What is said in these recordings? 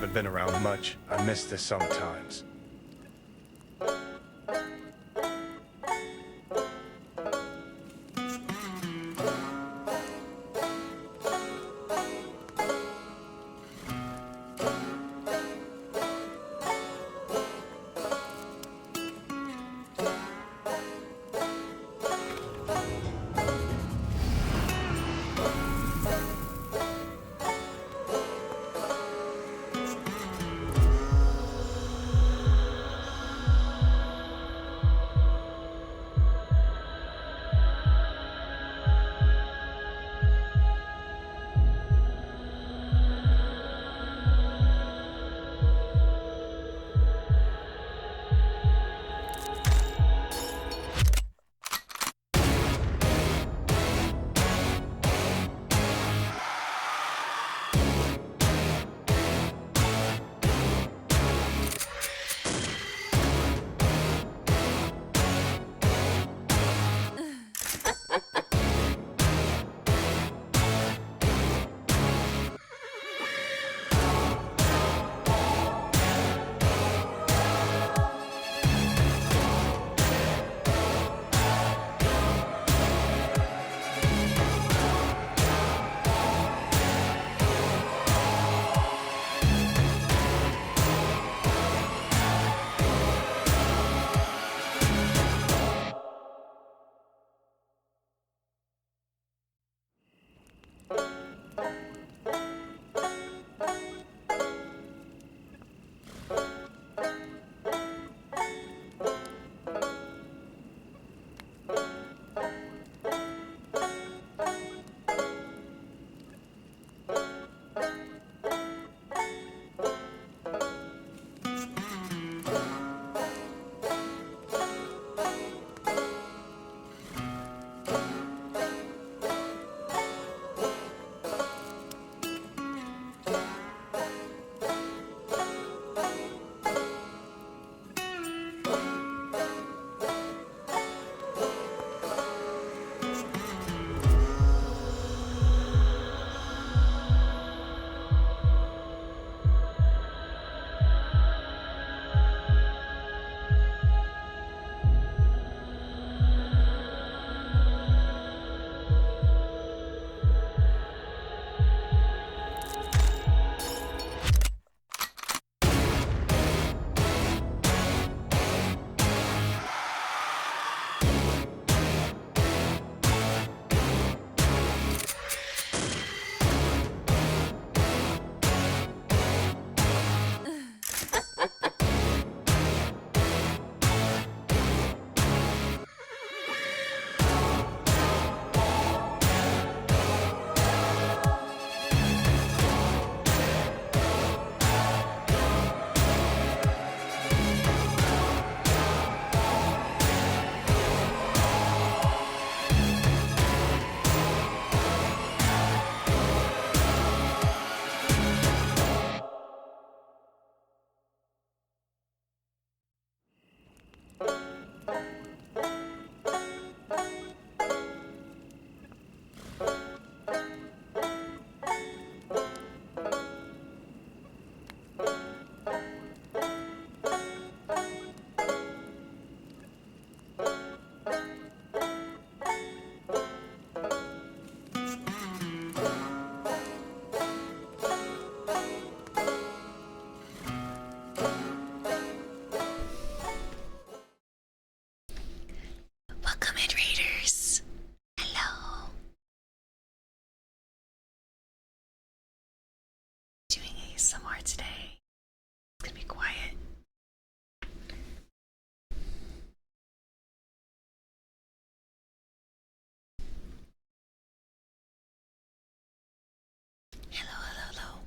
haven't been around much. I miss this sometimes. Welcome in, Raiders. Hello. Doing ASMR today. It's gonna be quiet. Hello.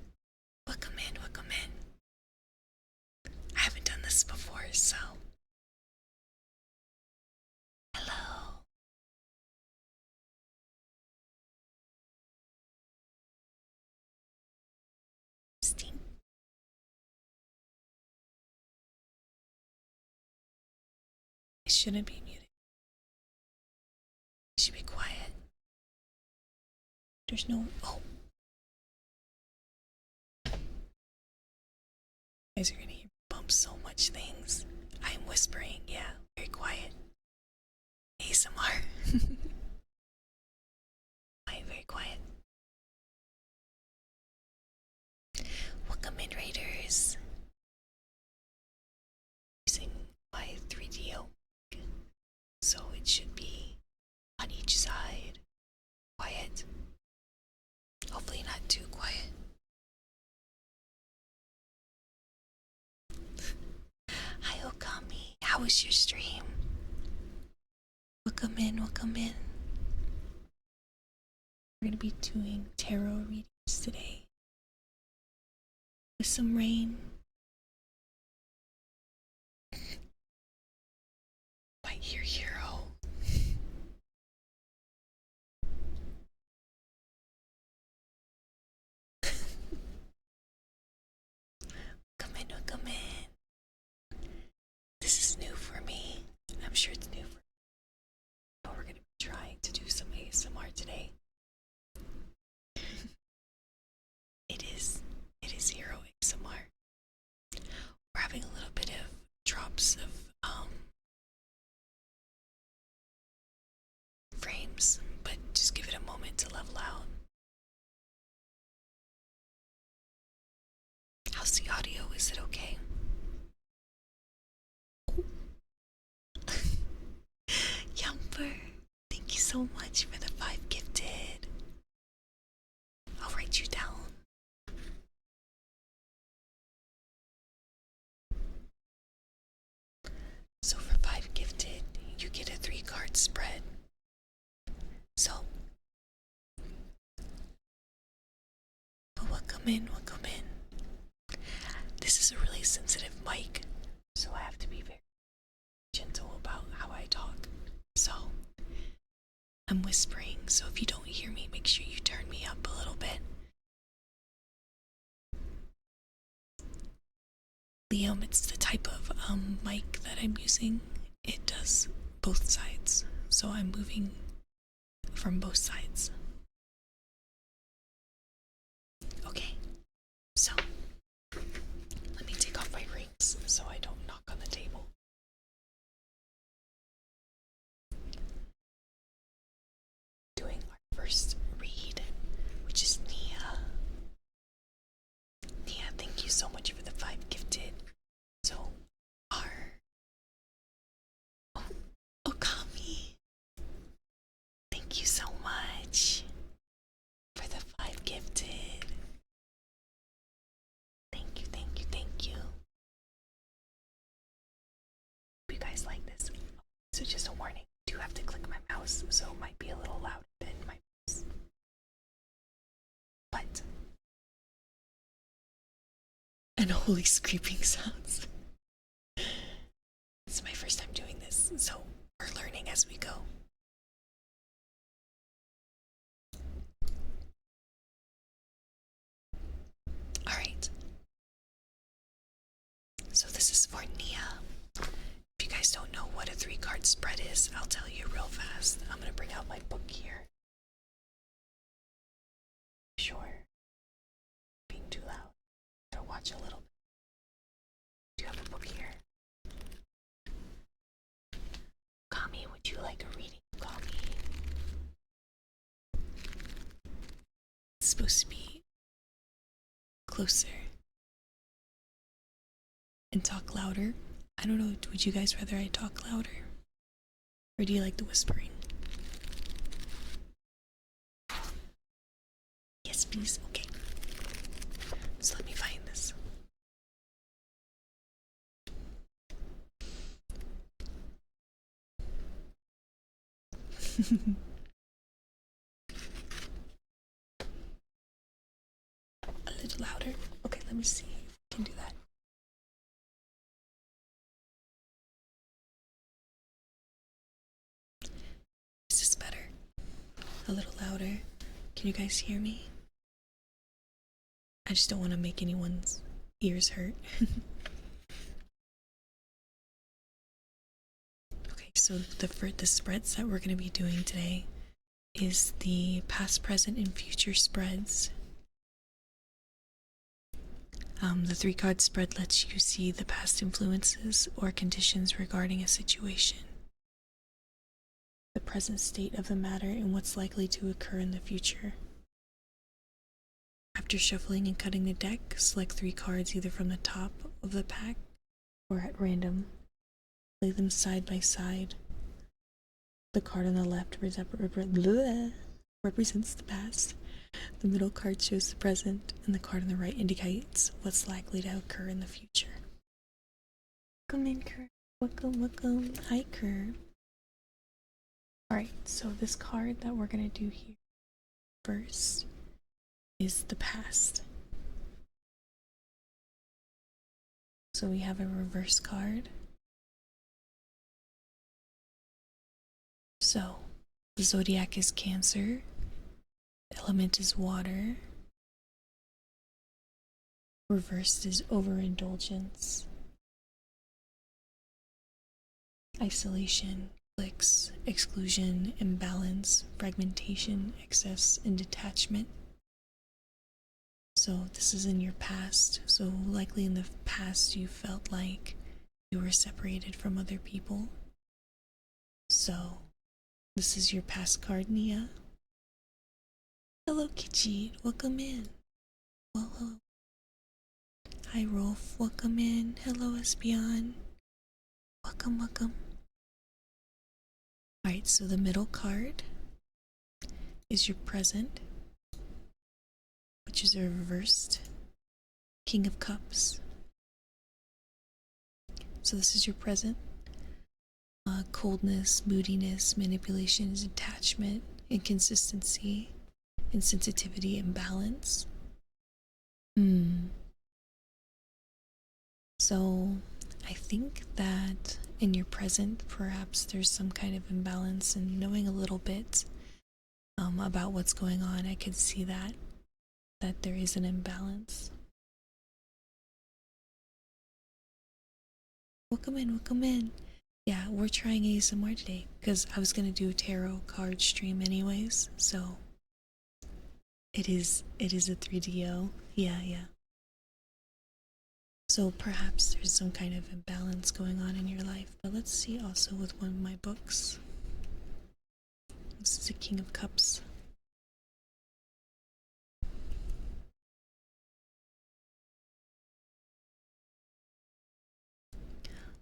Welcome in. I haven't done this before, so. Hello. Steam. It shouldn't be muted. It should be quiet. There's no. Oh. You guys are gonna hear me bump so much things. I'm whispering, yeah, very quiet. ASMR. I'm very quiet. Welcome in, Raiders. Using my 3DO, so it should be on each side. Quiet. Hopefully not too quiet. Hi Okami, how was your stream? Welcome in, welcome in. We're gonna be doing tarot readings today. With some rain. By your hero. Come in, come in. This is new for me. I'm sure it's new for you. But we're gonna be trying to do some ASMR today. It is hero ASMR. We're having a little bit of drops of frames, but just give it a moment to level out. How's the audio? Is it okay? Yumper, thank you so much for the 5 gifted. I'll write you down. So for 5 gifted, you get a 3-card spread. So, welcome in, welcome in. This is a really sensitive mic, so I have to be very gentle about how I talk. So, I'm whispering, so if you don't hear me, make sure you turn me up a little bit. Liam, it's the type of mic that I'm using. It does both sides, so I'm moving from both sides. Okay, so let me take off my rings so I don't knock on the table. Doing our first read, which is Nia. Nia, thank you so much for the 5 gifted. So, our Okami, thank you so much for the 5 gifted. Thank you, thank you, thank you. Hope you guys like this. So just a warning, I do have to click my mouse, so it might be a little louder than my mouse. But and holy screaming sounds. It's my first time doing this, so we're learning as we go. Alright. So this is for Nia. If you guys don't know what a 3-card spread is, I'll tell you real fast. I'm gonna bring out my book here. Sure. Being too loud. So watch a little bit. Do you have a book here? Kami, would you like a reading, Kami? It's supposed to be closer and talk louder. I don't know, would you guys rather I talk louder? Or do you like the whispering? Yes, please. Okay. So let me find this. A little louder. Okay, let me see if I can do that. Is this better? A little louder. Can you guys hear me? I just don't want to make anyone's ears hurt. Okay, so the spreads that we're going to be doing today is the past, present, and future spreads. The 3-card spread lets you see the past influences or conditions regarding a situation, the present state of the matter, and what's likely to occur in the future. After shuffling and cutting the deck, select 3 cards either from the top of the pack or at random. Lay them side by side. The card on the left represents the past, the middle card shows the present, and the card on the right indicates what's likely to occur in the future. Welcome in, Kurt. Welcome. Hi, Kurt. Alright, so this card that we're going to do here first is the past. So we have a reverse card. So the zodiac is Cancer, the element is water, reversed is overindulgence, isolation, conflicts, exclusion, imbalance, fragmentation, excess, and detachment. So this is in your past. So likely in the past you felt like you were separated from other people. So this is your past card, Nia. Hello, Kitchi. Welcome in. Well, hello. Hi, Rolf. Welcome in. Hello, Espion. Welcome, welcome. Alright, so the middle card is your present, which is a reversed King of Cups. So this is your present. Coldness, moodiness, manipulation, detachment, inconsistency, insensitivity, imbalance. So I think that in your present, perhaps there's some kind of imbalance, and knowing a little bit about what's going on, I could see that there is an imbalance. Welcome in, welcome in. Yeah, we're trying ASMR today because I was gonna do a tarot card stream anyways, so it is a 3DO. Yeah. So perhaps there's some kind of imbalance going on in your life. But let's see also with one of my books. This is a King of Cups.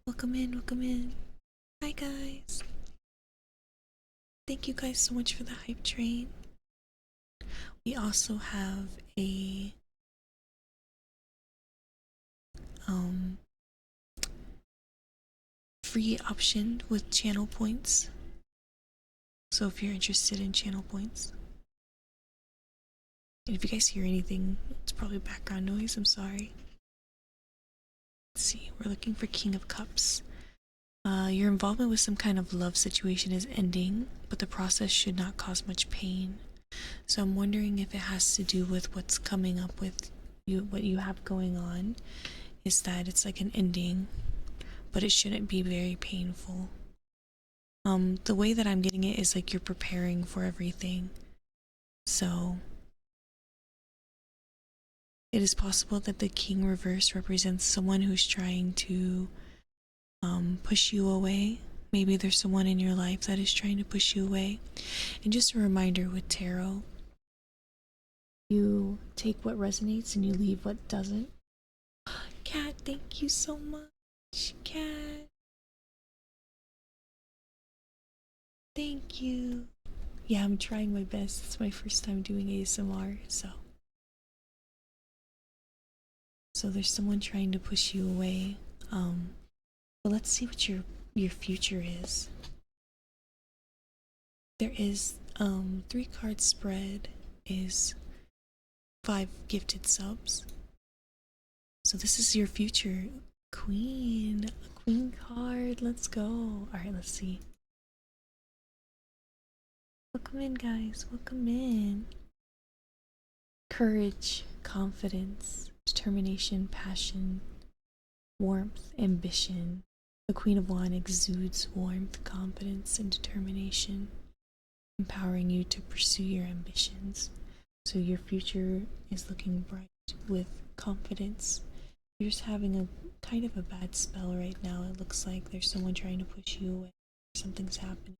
Welcome in, welcome in. Hi guys. Thank you guys so much for the hype train. We also have a free option with channel points. So if you're interested in channel points. And if you guys hear anything, it's probably background noise, I'm sorry. Let's see, we're looking for King of Cups. Your involvement with some kind of love situation is ending, but the process should not cause much pain. So I'm wondering if it has to do with what's coming up with you, what you have going on, is that it's like an ending, but it shouldn't be very painful. The way that I'm getting it is like you're preparing for everything. So it is possible that the King reverse represents someone who's trying to push you away. Maybe there's someone in your life that is trying to push you away. And just a reminder with tarot, you take what resonates and you leave what doesn't. Kat, thank you so much. Kat. Thank you. Yeah, I'm trying my best. It's my first time doing ASMR, so there's someone trying to push you away. But let's see what your future is. There is 3-card spread is 5 gifted subs. So this is your future. Queen. A queen card. Let's go. Alright, let's see. Welcome in, guys. Welcome in. Courage, confidence, determination, passion, warmth, ambition. The Queen of Wands exudes warmth, confidence, and determination, empowering you to pursue your ambitions. So your future is looking bright with confidence. You're just having a kind of a bad spell right now. It looks like there's someone trying to push you away. Something's happening.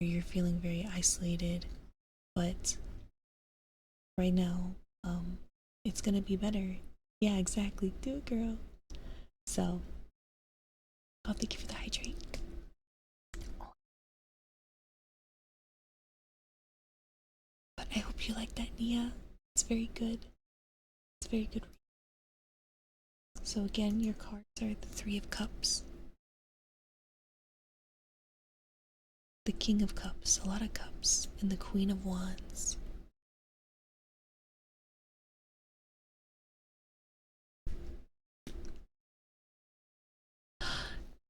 Or you're feeling very isolated. But right now, it's gonna be better. Yeah, exactly. Do it, girl. So, I'll thank you for the hydrate. But I hope you like that, Nia. It's very good. It's very good. So again, your cards are the Three of Cups, the King of Cups, a lot of cups, and the Queen of Wands.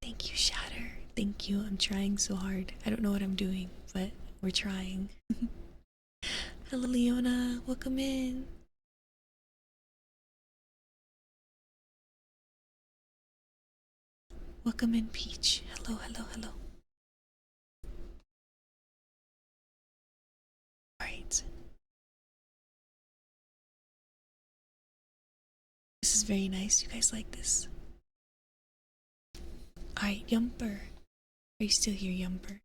Thank you, Shatter. Thank you. I'm trying so hard. I don't know what I'm doing, but we're trying. Hello, Leona. Welcome in. Welcome in, Peach. Hello, hello, hello. Alright. This is very nice. You guys like this? Alright, Yumper. Are you still here, Yumper?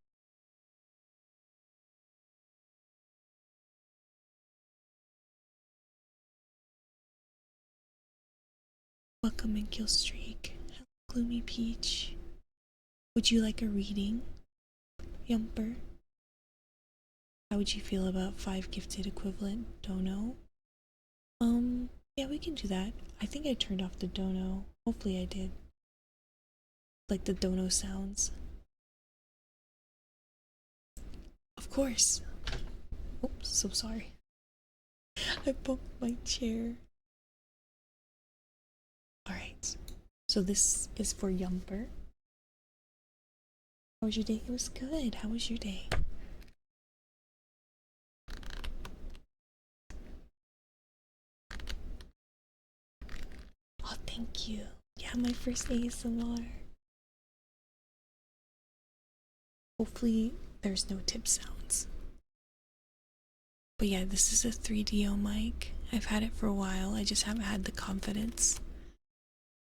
Welcome in, Killstreak. Hello, Gloomy Peach. Would you like a reading, Yumper? How would you feel about 5 gifted equivalent dono? Yeah, we can do that. I think I turned off the dono. Hopefully I did. Like the dono sounds. Of course. Oops, so sorry. I bumped my chair. Alright. So this is for Yumper. How was your day? It was good. How was your day? Oh, thank you. Yeah, my first ASMR. Hopefully there's no tip sounds. But yeah, this is a 3DO mic. I've had it for a while. I just haven't had the confidence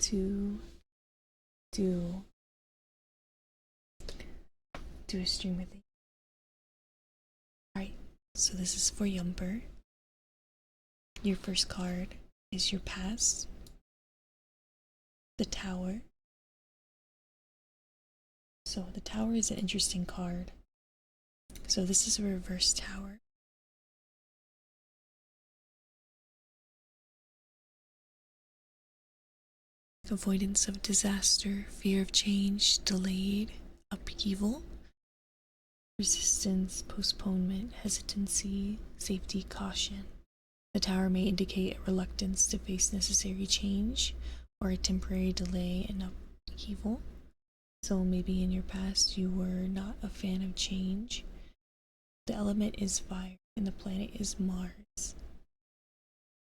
to do a stream with it. Alright, so this is for Yumper. Your first card is your past, the Tower. So the Tower is an interesting card. So this is a reverse Tower. Avoidance of disaster, fear of change, delayed, upheaval, resistance, postponement, hesitancy, safety, caution. The Tower may indicate a reluctance to face necessary change or a temporary delay in upheaval. So maybe in your past you were not a fan of change. The element is fire and the planet is Mars.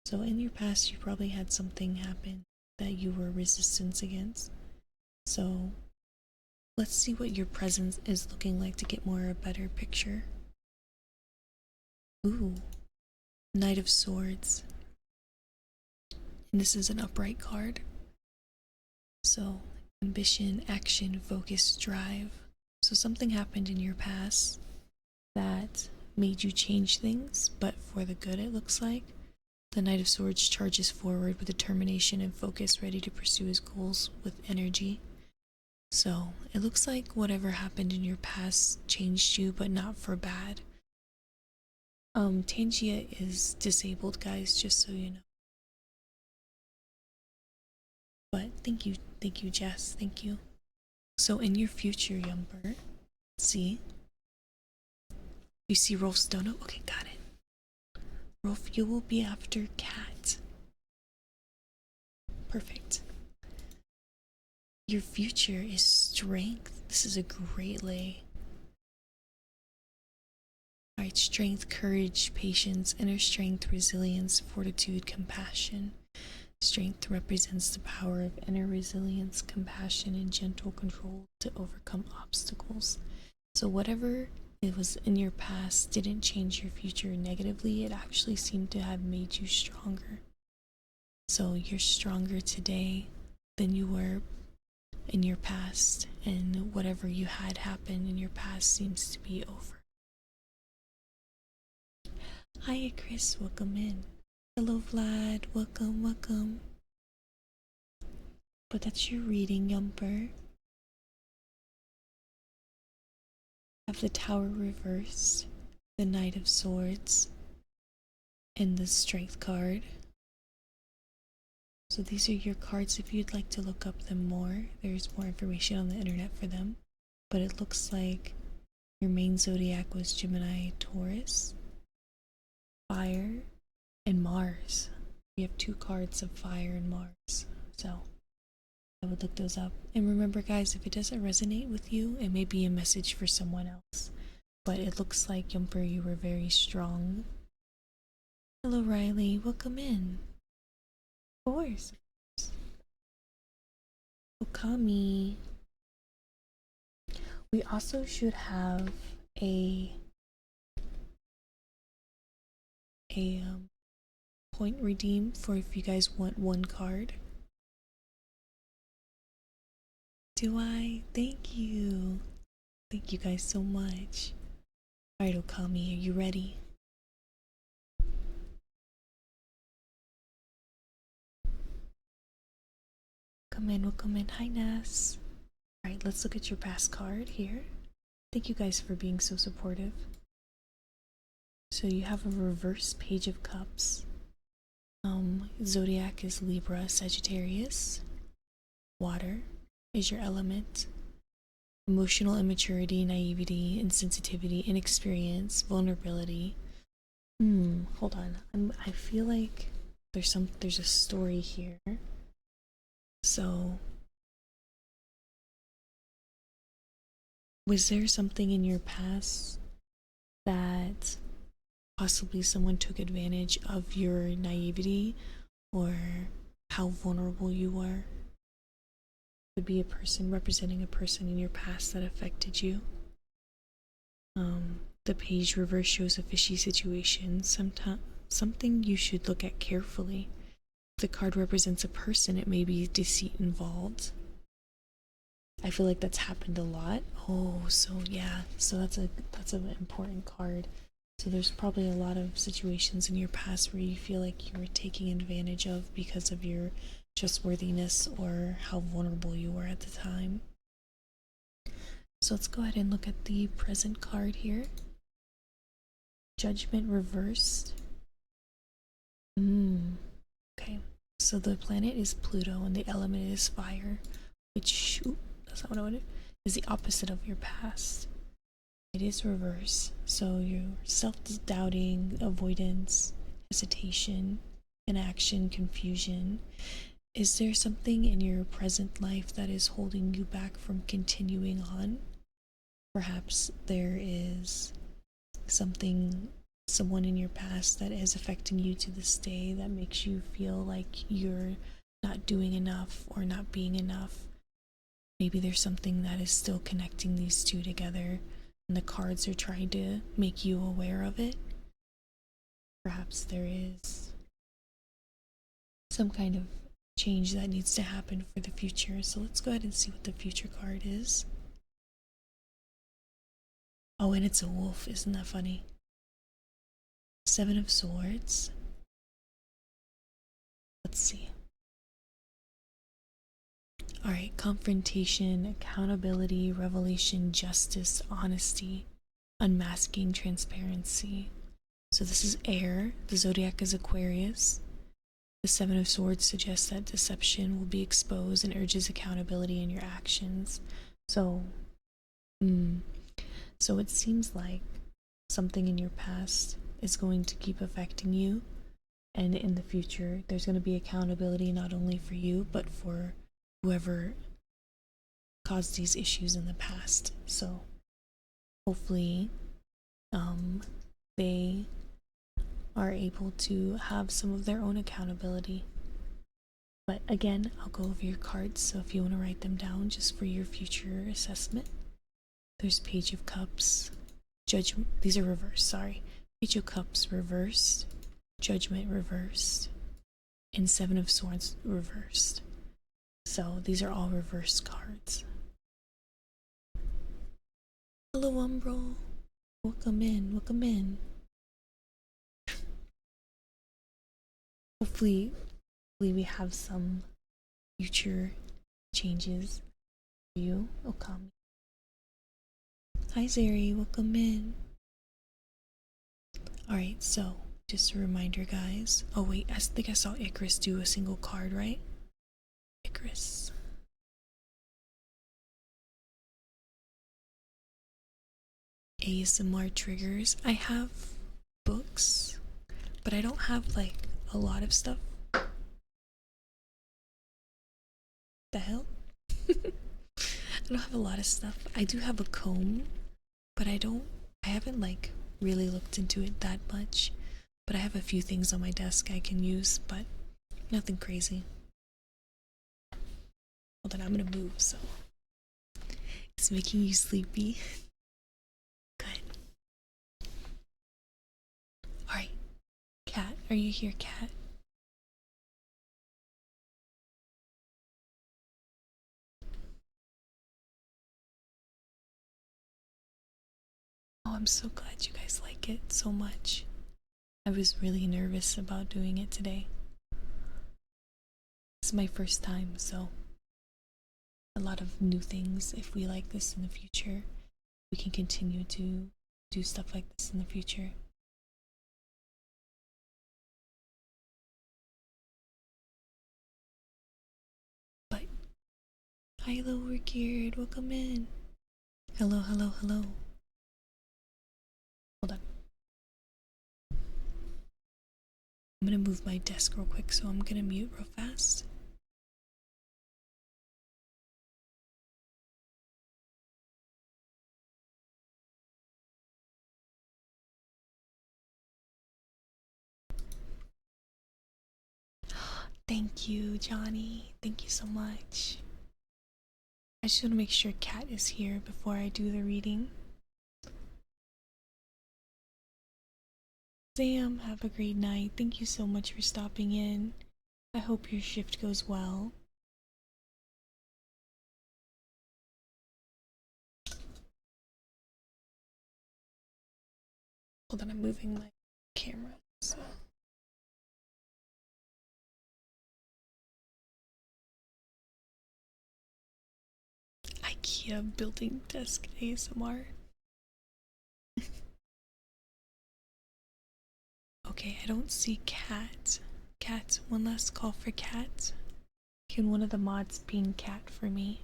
So in your past you probably had something happen that you were resistance against. So let's see what your presence is looking like to get more a better picture. Ooh, Knight of Swords. And this is an upright card. So ambition, action, focus, drive. So something happened in your past that made you change things, but for the good, it looks like. The Knight of Swords charges forward with determination and focus, ready to pursue his goals with energy. So it looks like whatever happened in your past changed you, but not for bad. Tangia is disabled, guys, just so you know. But thank you, Jess, thank you. So in your future, Yumper, see? You see Rolf's dono? Okay, got it. Rolf, you will be after Cat. Perfect. Your future is strength. This is a great lay. Alright, strength, courage, patience, inner strength, resilience, fortitude, compassion. Strength represents the power of inner resilience, compassion, and gentle control to overcome obstacles. So whatever it was in your past didn't change your future negatively, it actually seemed to have made you stronger. So you're stronger today than you were in your past, and whatever you had happen in your past seems to be over. Hiya Chris, welcome in. Hello Vlad, welcome, welcome. But that's your reading, Yumper. Have the Tower reversed, the Knight of Swords, and the Strength card. So these are your cards if you'd like to look up them more. There's more information on the internet for them. But it looks like your main zodiac was Gemini, Taurus, Fire, and Mars. We have 2 cards of Fire and Mars. So I would look those up. And remember guys, if it doesn't resonate with you, it may be a message for someone else. But it looks like, Yumper, you were very strong. Hello Riley, welcome in. Of course. Okami. We also should have a point redeem for if you guys want 1 card. Do I? Thank you. Thank you guys so much. Alright, Okami, are you ready? Come in, welcome in. Hi, Ness. Alright, let's look at your past card here. Thank you guys for being so supportive. So you have a reverse Page of Cups. Zodiac is Libra, Sagittarius. Water is your element. Emotional immaturity, naivety, insensitivity, inexperience, vulnerability. Hold on. I feel like there's a story here. So was there something in your past that possibly someone took advantage of your naivety or how vulnerable you were? Could be a person representing a person in your past that affected you. The page reverse shows a fishy situation, something you should look at carefully. If the card represents a person, it may be deceit involved. I feel like that's happened a lot. Oh, so yeah, so that's an important card. So there's probably a lot of situations in your past where you feel like you were taken advantage of because of your trustworthiness or how vulnerable you were at the time. So let's go ahead and look at the present card here. Judgment reversed. Okay, so the planet is Pluto and the element is fire, which, that's not what I wanted, is the opposite of your past. It is reverse, so your self-doubting, avoidance, hesitation, inaction, confusion. Is there something in your present life that is holding you back from continuing on? Perhaps there is someone in your past that is affecting you to this day that makes you feel like you're not doing enough or not being enough. Maybe there's something that is still connecting these two together and the cards are trying to make you aware of it. Perhaps there is some kind of change that needs to happen for the future. So let's go ahead and see what the future card is. Oh, and it's a wolf. Isn't that funny? 7 of Swords. Let's see. Alright, confrontation, accountability, revelation, justice, honesty, unmasking, transparency. So this is air. The zodiac is Aquarius. The 7 of Swords suggests that deception will be exposed and urges accountability in your actions. So it seems like something in your past is going to keep affecting you, and in the future there's going to be accountability not only for you but for whoever caused these issues in the past. So hopefully they are able to have some of their own accountability. But again, I'll go over your cards, so if you want to write them down just for your future assessment. There's Page of Cups, Judgment, these are reversed, sorry. Page of Cups reversed, Judgment reversed, and Seven of Swords reversed. So these are all reversed cards. Hello, Umbro. Welcome in, welcome in. Hopefully we have some future changes for you, Okami. Hi, Zeri, welcome in. Alright, so just a reminder, guys. Oh, wait, I think I saw Icarus do a single card, right? Icarus. ASMR triggers. I have books, but I don't have like a lot of stuff. The hell? I don't have a lot of stuff. I do have a comb, but I haven't like really looked into it that much. But I have a few things on my desk I can use, but nothing crazy. Hold on, I'm gonna move, so it's making you sleepy. Good. Alright. Cat, are you here, Cat? Oh, I'm so glad you guys like it so much. I was really nervous about doing it today. It's my first time, so a lot of new things. If we like this in the future, we can continue to do stuff like this in the future. But hi, Lower Geared, welcome in. Hello, hello, hello. Hold on. I'm gonna move my desk real quick, so I'm gonna mute real fast. Thank you, Johnny. Thank you so much. I just want to make sure Kat is here before I do the reading. Sam, have a great night. Thank you so much for stopping in. I hope your shift goes well. Hold on, I'm moving my camera. So. IKEA building desk ASMR. Okay, I don't see Cat. Cat, one last call for Cat. Can one of the mods ping Cat for me?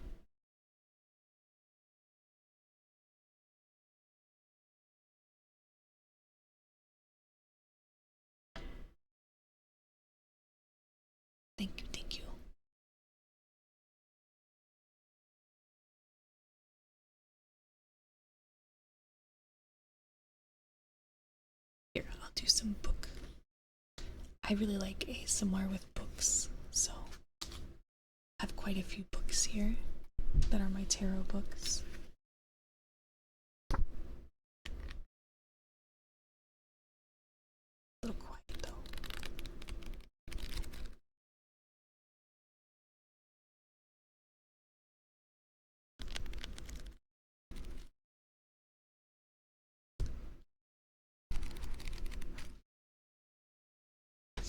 Thank you, thank you. Here, I'll do some book. I really like ASMR with books, so I have quite a few books here that are my tarot books. A little quiet though.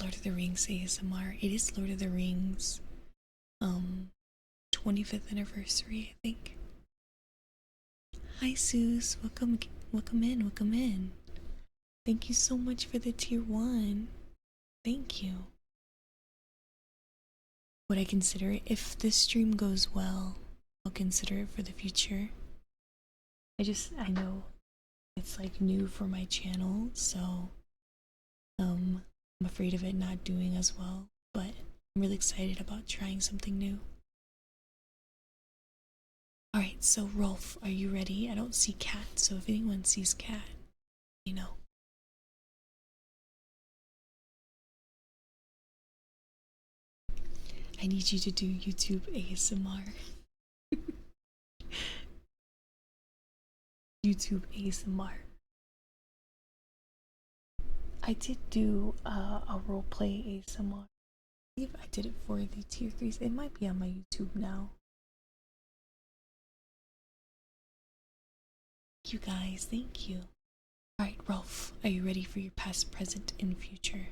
Lord of the Rings ASMR. It is Lord of the Rings 25th anniversary, I think. Hi Suze, welcome in, welcome in. Thank you so much for the tier 1. Thank you. Would I consider it? If this stream goes well, I'll consider it for the future. I know it's like new for my channel, so I'm afraid of it not doing as well, but I'm really excited about trying something new. Alright, so Rolf, are you ready? I don't see Cat, so if anyone sees Cat, you know. I need you to do YouTube ASMR. YouTube ASMR. I did do a roleplay ASMR. believe I did it for the tier 3s. It might be on my YouTube now. Thank you guys, thank you. Alright, Rolf, are you ready for your past, present, and future?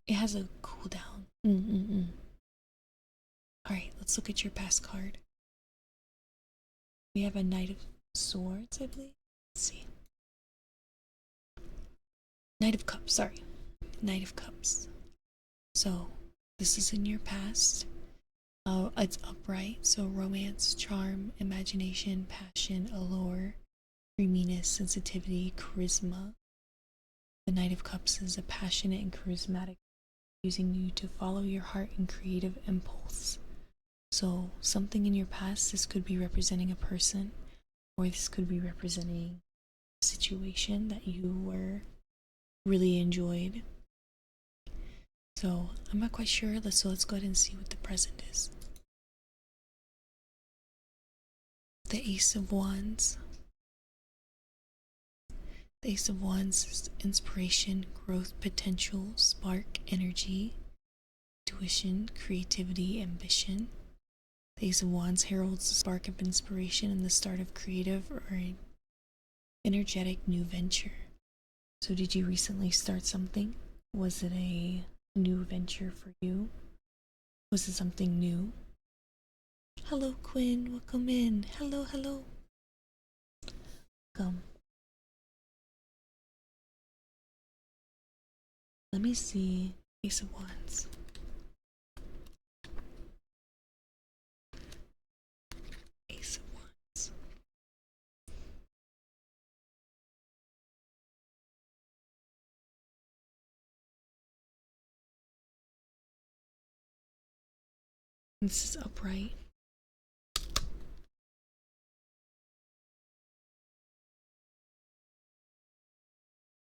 It has a cooldown. Alright, let's look at your past card. We have a Knight of Swords, I believe. Let's see. Knight of Cups, sorry. Knight of Cups. So, this is in your past. It's upright, so romance, charm, imagination, passion, allure, creaminess, sensitivity, charisma. The Knight of Cups is a passionate and charismatic, using you to follow your heart and creative impulse. So something in your past, this could be representing a person, or this could be representing a situation that you were really enjoyed. So I'm not quite sure, so let's go ahead and see what the present is. The Ace of Wands. The Ace of Wands is inspiration, growth, potential, spark, energy, intuition, creativity, ambition. The Ace of Wands heralds the spark of inspiration and the start of creative or an energetic new venture. So did you recently start something? Was it a new venture for you? Was it something new? Hello, Quinn. Welcome in. Hello, hello. Welcome. Let me see. Ace of Wands. Ace of Wands. This is upright.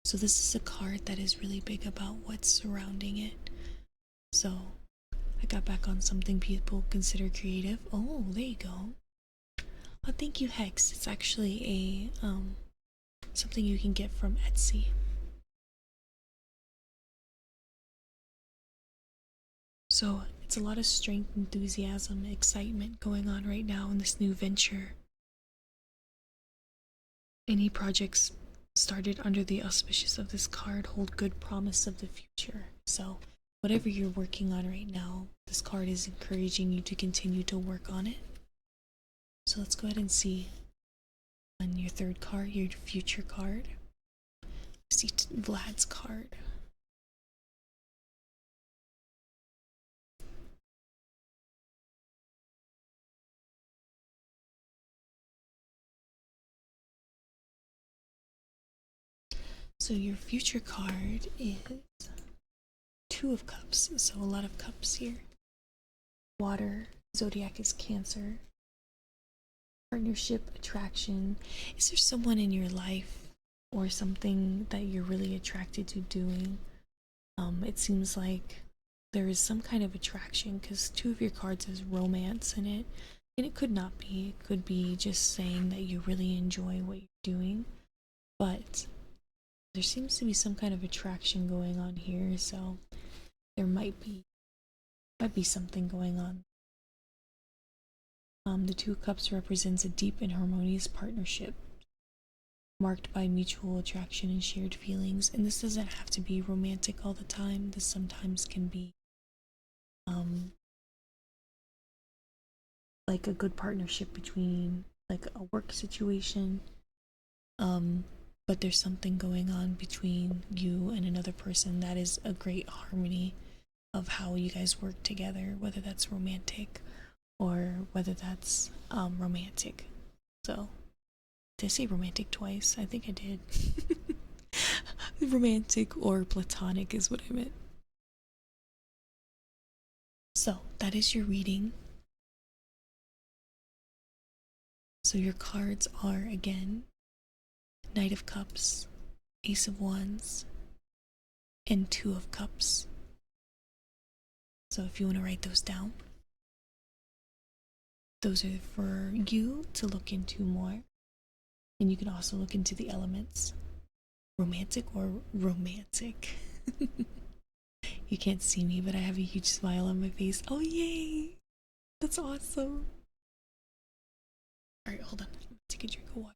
So this is a card that is really big about what's surrounding it. So I got back on something people consider creative. Oh, there you go. Oh, thank you, Hex. It's actually a something you can get from Etsy. So it's a lot of strength, enthusiasm, excitement going on right now in this new venture. Any projects started under the auspices of this card hold good promise of the future. So whatever you're working on right now, this card is encouraging you to continue to work on it. So let's go ahead and see on your third card, your future card. See Vlad's card. So your future card is Two of Cups, so a lot of cups here. Water, zodiac is Cancer. Partnership, attraction. Is there someone in your life or something that you're really attracted to doing? It seems like there is some kind of attraction because two of your cards has romance in it, and it could not be. It could be just saying that you really enjoy what you're doing, but there seems to be some kind of attraction going on here, so there might be something going on. The Two of Cups represents a deep and harmonious partnership marked by mutual attraction and shared feelings, and this doesn't have to be romantic all the time. This sometimes can be like a good partnership between like a work situation, but there's something going on between you and another person that is a great harmony of how you guys work together, whether that's romantic or whether that's romantic. So did I say romantic twice? I think I did. Romantic or platonic is what I meant. So that is your reading. So your cards are again Knight of Cups, Ace of Wands, and Two of Cups. So if you want to write those down, those are for you to look into more. And you can also look into the elements. Romantic or romantic? You can't see me, but I have a huge smile on my face. Oh, yay! That's awesome. Alright, hold on. I'm gonna take a drink of water.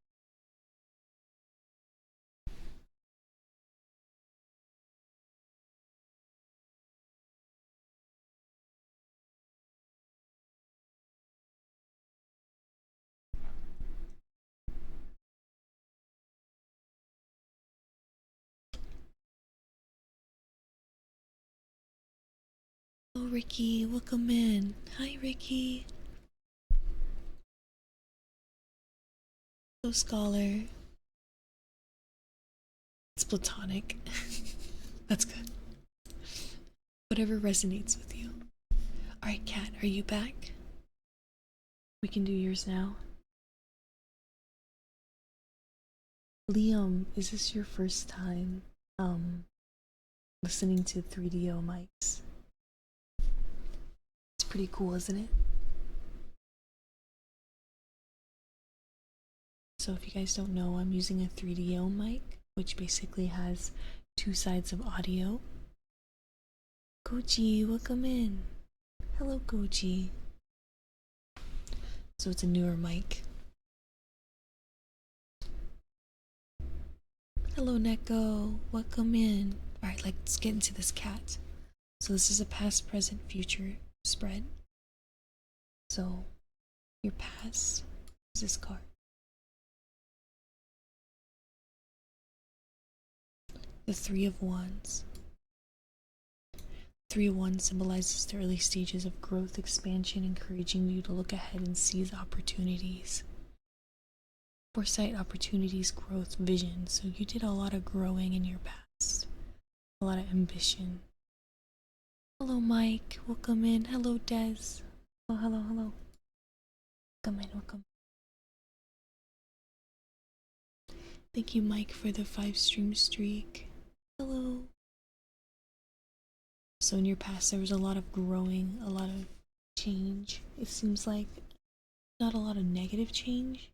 Oh, Ricky, welcome in. Hi, Ricky. So, Scholar. It's platonic. That's good. Whatever resonates with you. Alright, Kat, are you back? We can do yours now. Liam, is this your first time listening to 3DO mics? It's pretty cool, isn't it? So if you guys don't know, I'm using a 3DO mic, which basically has two sides of audio. Goji, welcome in. Hello, Goji. So it's a newer mic. Hello, Neko. Welcome in. Alright, let's get into this cat. So this is a past, present, future spread. So your past is this card. The Three of Wands. Three of Wands symbolizes the early stages of growth, expansion, encouraging you to look ahead and seize opportunities. Foresight, opportunities, growth, vision. So you did a lot of growing in your past. A lot of ambition. Hello, Mike. Welcome in. Hello, Des. Oh, hello, hello. Welcome in, welcome. Thank you, Mike, for the 5-stream streak. Hello. So in your past, there was a lot of growing, a lot of change. It seems like not a lot of negative change,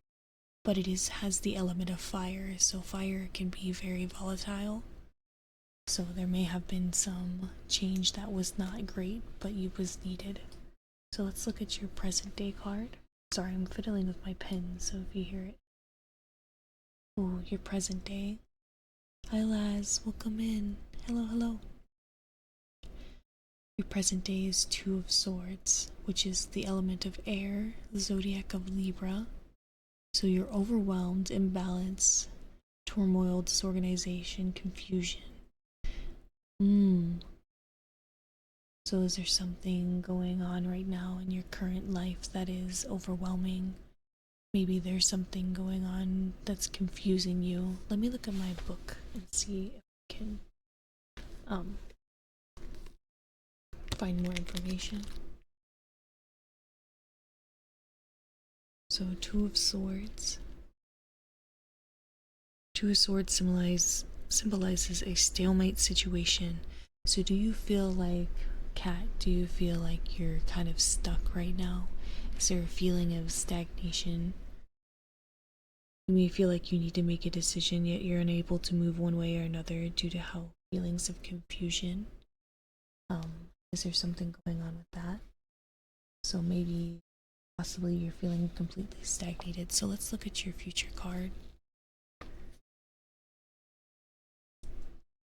but it has the element of fire. So fire can be very volatile. So there may have been some change that was not great, but it was needed. So let's look at your present day card. Sorry, I'm fiddling with my pen, so if you hear it. Ooh, your present day. Hi, Laz. Welcome in. Hello, hello. Your present day is Two of Swords, which is the element of air, the zodiac of Libra. So you're overwhelmed, imbalanced, turmoil, disorganization, confusion. So is there something going on right now in your current life that is overwhelming? Maybe there's something going on that's confusing you. Let me look at my book and see if I can find more information. So Two of Swords. Two of Swords symbolizes a stalemate situation. So do you feel like, Kat, do you feel like you're kind of stuck right now? Is there a feeling of stagnation? You may feel like you need to make a decision, yet you're unable to move one way or another due to how feelings of confusion. Is there something going on with that? So maybe, possibly you're feeling completely stagnated. So let's look at your future card.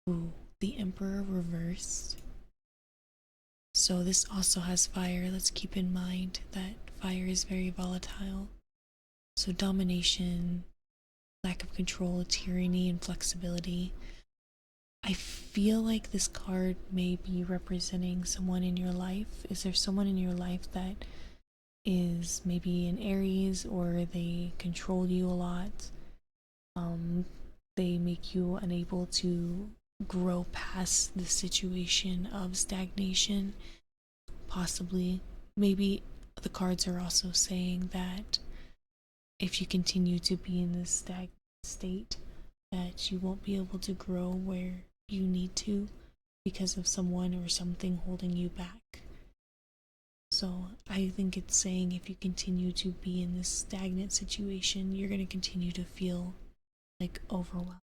Ooh, the Emperor reversed. So this also has fire. Let's keep in mind that fire is very volatile. So domination, lack of control, tyranny, and flexibility. I feel like this card may be representing someone in your life. Is there someone in your life that is maybe an Aries, or they control you a lot? They make you unable to grow past the situation of stagnation. Possibly, maybe the cards are also saying that if you continue to be in this stagnant state, that you won't be able to grow where you need to because of someone or something holding you back. So I think it's saying if you continue to be in this stagnant situation, you're going to continue to feel like overwhelmed.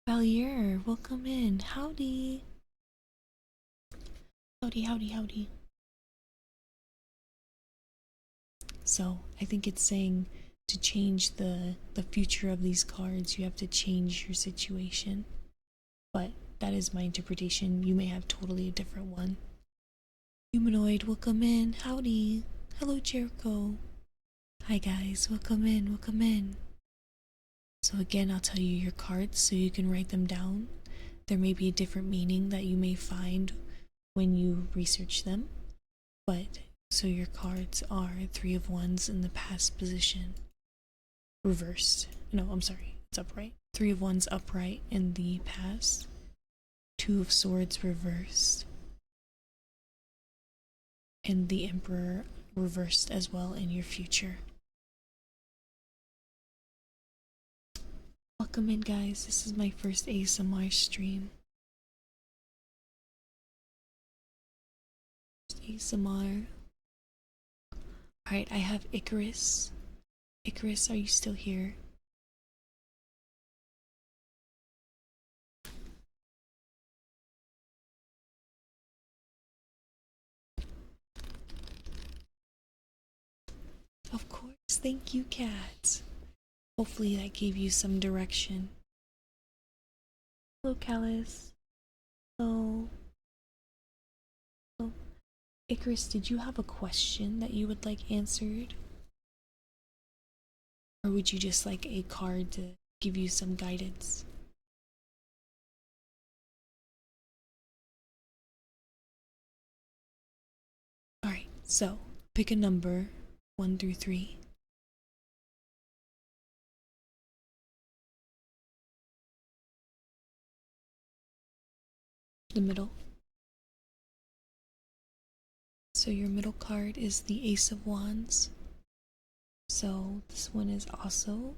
Valier, welcome in. Howdy. Howdy, howdy, howdy. So I think it's saying to change the future of these cards, you have to change your situation. But that is my interpretation. You may have totally a different one. Humanoid, welcome in. Howdy. Hello, Jericho. Hi, guys. Welcome in. Welcome in. So again, I'll tell you your cards so you can write them down. There may be a different meaning that you may find when you research them. But, so your cards are 3 of Wands in the past position. Reversed. No, I'm sorry. It's upright. 3 of Wands upright in the past. 2 of Swords reversed. And the Emperor reversed as well in your future. Welcome in, guys. This is my first ASMR stream. ASMR. Alright, I have Icarus. Icarus, are you still here? Of course. Thank you, Cat. Hopefully that gave you some direction. Hello, Callus. Hello. Hello. Icarus, did you have a question that you would like answered? Or would you just like a card to give you some guidance? Alright, so pick a number 1 through 3. The middle. So your middle card is the Ace of Wands. So this one is also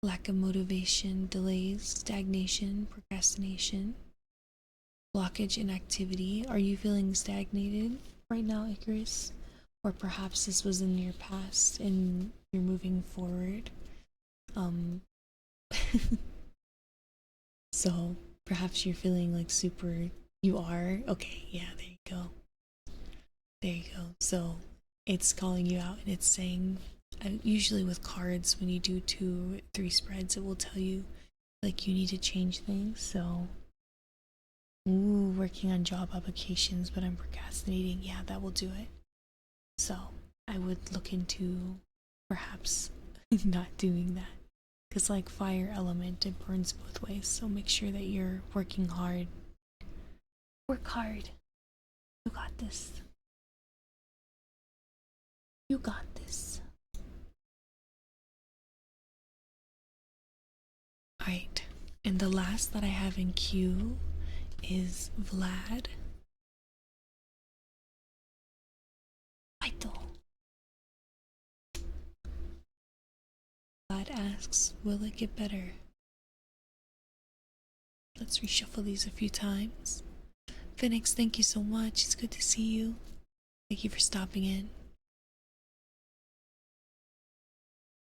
lack of motivation, delays, stagnation, procrastination, blockage in activity. Are you feeling stagnated right now, Icarus? Or perhaps this was in your past and you're moving forward. So perhaps you're feeling like super, you are? Okay, yeah, there you go. There you go. So it's calling you out and it's saying, usually with cards, when you do 2 or 3 spreads, it will tell you like you need to change things. So, ooh, working on job applications, but I'm procrastinating. Yeah, that will do it. So I would look into perhaps not doing that. Because like fire element, it burns both ways. So make sure that you're working hard. Work hard. You got this. You got this. Alright, and the last that I have in queue is Vlad. Vital. Vlad asks, will it get better? Let's reshuffle these a few times. Phoenix, thank you so much. It's good to see you. Thank you for stopping in.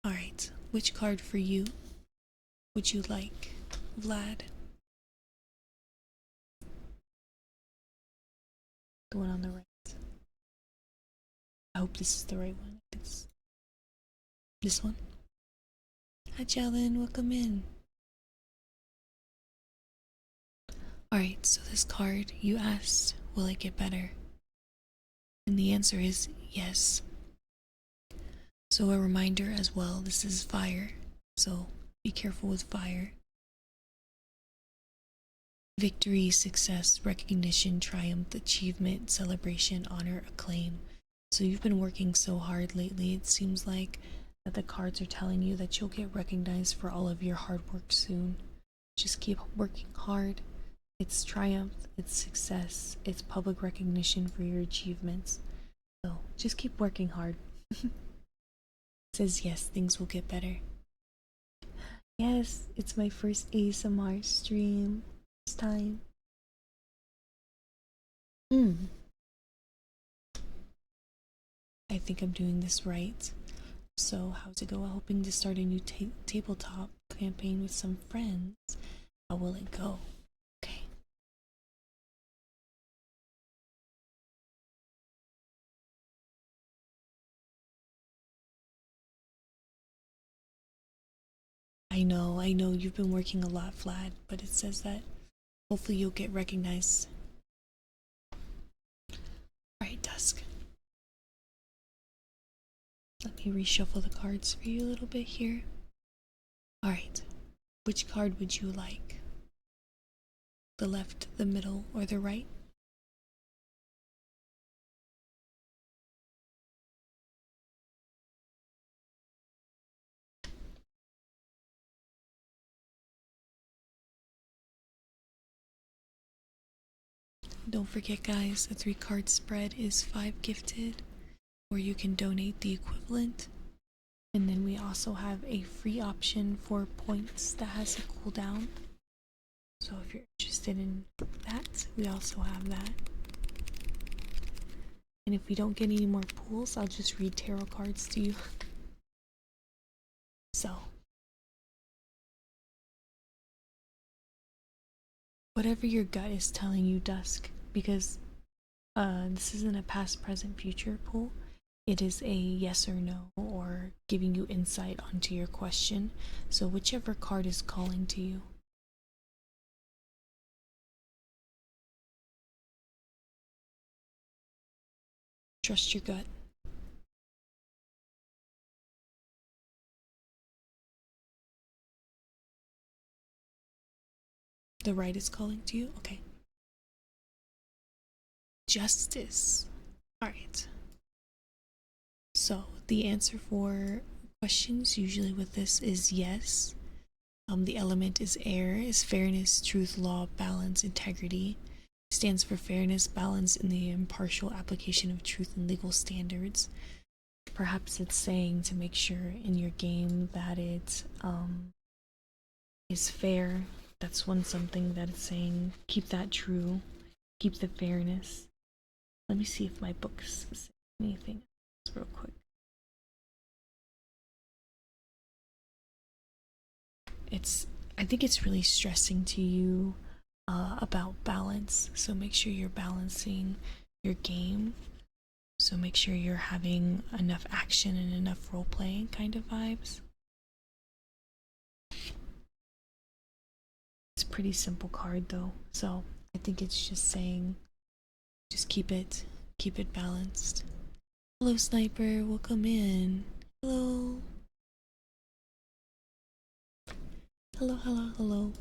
Alright, which card for you would you like, Vlad? The one on the right. I hope this is the right one. It's this one. Hi, Jalen. Welcome in. Alright, so this card, you asked, will it get better? And the answer is yes. So a reminder as well, this is fire. So be careful with fire. Victory, success, recognition, triumph, achievement, celebration, honor, acclaim. So you've been working so hard lately. It seems like that the cards are telling you that you'll get recognized for all of your hard work soon. Just keep working hard. It's triumph, it's success, it's public recognition for your achievements. So just keep working hard. It says yes, things will get better. Yes, it's my first ASMR stream. It's time. think I'm doing this right. So, how's it go? Hoping to start a new tabletop campaign with some friends. How will it go? Okay. I know, you've been working a lot, Vlad, but it says that hopefully you'll get recognized. Alright, Dusk. Let me reshuffle the cards for you a little bit here. Alright, which card would you like? The left, the middle, or the right? Don't forget, guys, a 3-card spread is 5 gifted, or you can donate the equivalent. And then we also have a free option for points that has a cooldown. So if you're interested in that, we also have that. And if we don't get any more pools, I'll just read tarot cards to you. So, whatever your gut is telling you, Dusk, because this isn't a past, present, future pool. It is a yes or no, or giving you insight onto your question. So whichever card is calling to you. Trust your gut. The right is calling to you? Okay. Justice. Alright. So the answer for questions usually with this is yes. The element is air, is fairness, truth, law, balance, integrity. Stands for fairness, balance, and the impartial application of truth and legal standards. Perhaps it's saying to make sure in your game that it is fair. That's something that it's saying. Keep that true. Keep the fairness. Let me see if my books say anything else real quick. I think it's really stressing to you about balance. So make sure you're balancing your game. So make sure you're having enough action and enough role playing kind of vibes. It's a pretty simple card though. So I think it's just saying just keep it balanced. Hello Sniper, welcome in. Hello. Hello.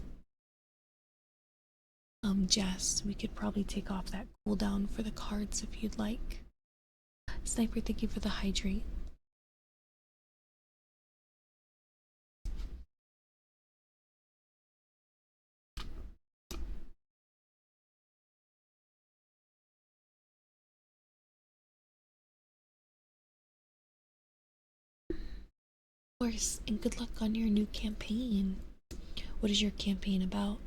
Jess, we could probably take off that cooldown for the cards if you'd like. Sniper, thank you for the hydrate. Of course, and good luck on your new campaign. What is your campaign about?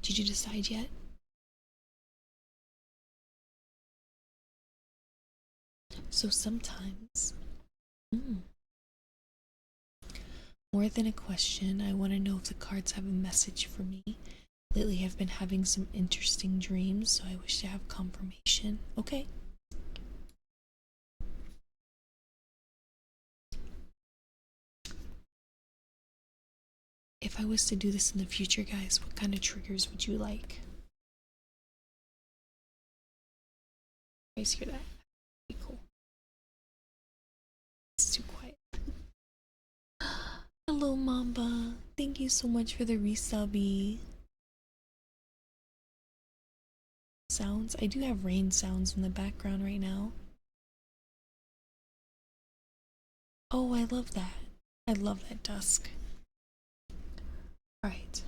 Did you decide yet? So sometimes, more than a question, I want to know if the cards have a message for me. Lately, I've been having some interesting dreams, so I wish to have confirmation. Okay. If I was to do this in the future, guys, what kind of triggers would you like? You guys hear that? Be cool. It's too quiet. Hello, Mamba. Thank you so much for the resubby. Sounds. I do have rain sounds in the background right now. Oh, I love that. I love that, Dusk. Alright.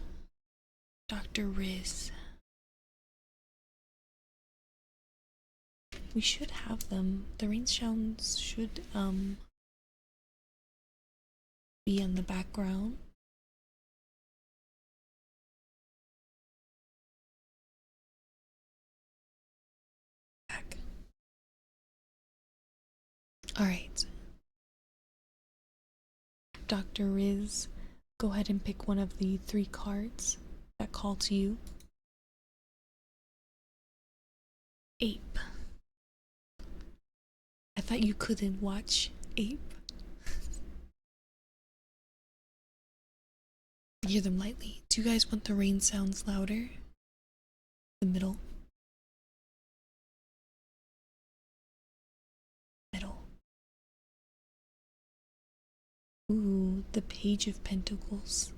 Dr. Riz. We should have them. The rain sounds should be in the background. Back. Alright. Dr. Riz, go ahead and pick one of the 3 cards that call to you. Ape. I thought you couldn't watch Ape. Hear them lightly. Do you guys want the rain sounds louder? The middle. Middle. Ooh, the Page of Pentacles.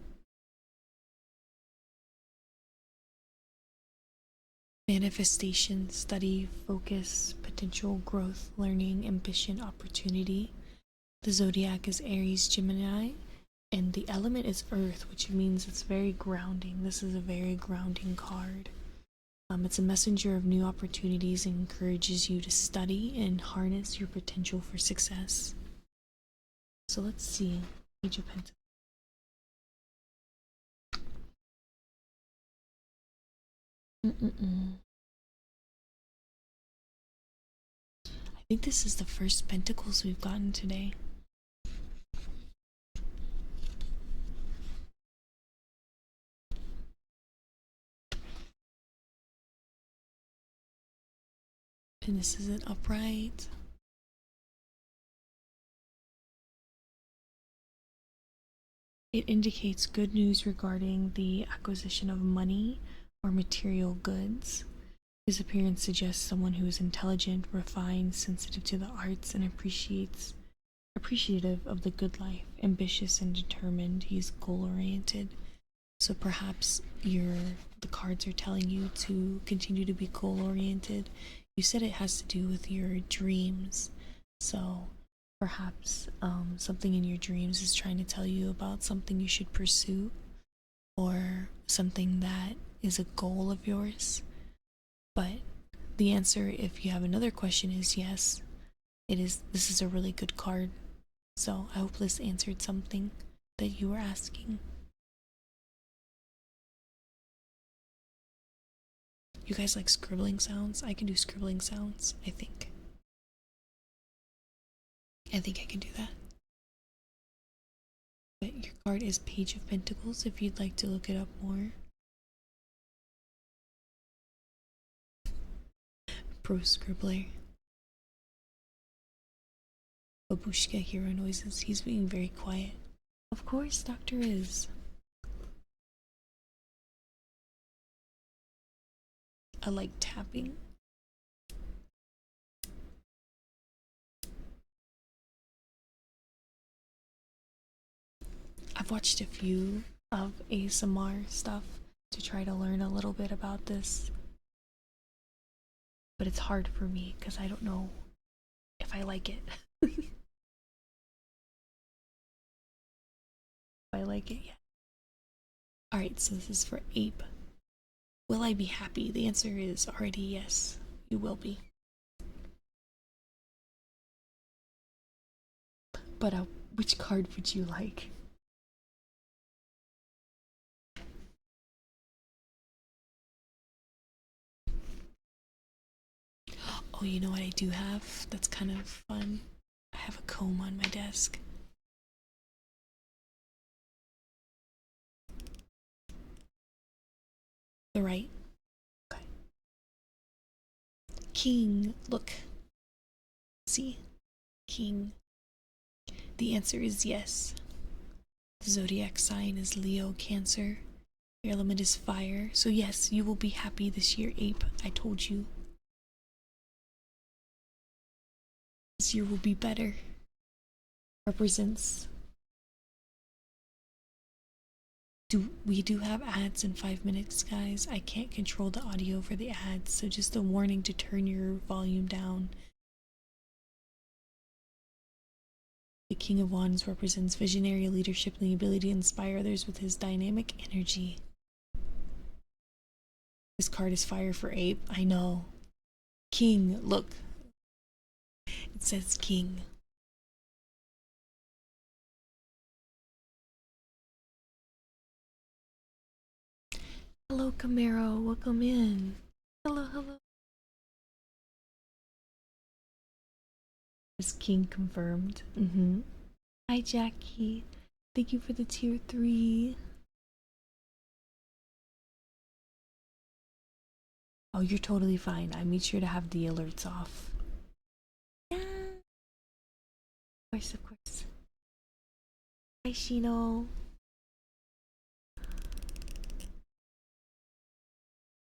Manifestation, study, focus, potential growth, learning, ambition, opportunity. The zodiac is Aries, Gemini, and the element is Earth, which means it's very grounding. This is a very grounding card. It's a messenger of new opportunities and encourages you to study and harness your potential for success. So let's see. Page of Pentacles. I think this is the first Pentacles we've gotten today. And this is an upright. It indicates good news regarding the acquisition of money or material goods. His appearance suggests someone who is intelligent, refined, sensitive to the arts, and appreciative of the good life, ambitious and determined. He's goal-oriented. So perhaps the cards are telling you to continue to be goal-oriented. You said it has to do with your dreams. So perhaps something in your dreams is trying to tell you about something you should pursue, or something that is a goal of yours. But the answer, if you have another question, is yes. This is a really good card. So I hope this answered something that you were asking. You guys like scribbling sounds? I can do scribbling sounds, I think. I think I can do that. But your card is Page of Pentacles if you'd like to look it up more. Pro Scribbler. Babushka hero noises. He's being very quiet. Of course, Doctor is. I like tapping. I've watched a few of ASMR stuff to try to learn a little bit about this. But it's hard for me because I don't know if I like it. If I like it yet. Alright, so this is for Ape. Will I be happy? The answer is already yes. You will be. But which card would you like? Oh, you know what I do have? That's kind of fun. I have a comb on my desk. The right. Okay. King, look. See? King. The answer is yes. The zodiac sign is Leo, Cancer. Your element is fire. So yes, you will be happy this year, Ape. I told you. This year will be better. Represents. We do have ads in 5 minutes, guys. I can't control the audio for the ads, so just a warning to turn your volume down. The King of Wands represents visionary leadership and the ability to inspire others with his dynamic energy. This card is fire for Ape. I know. King, look. It says King. Hello, Camaro. Welcome in. Hello, hello. James King confirmed. Hi, Jackie. Thank you for the tier 3. Oh, you're totally fine. I made sure to have the alerts off. Yeah. Of course, of course. Hi, Shino.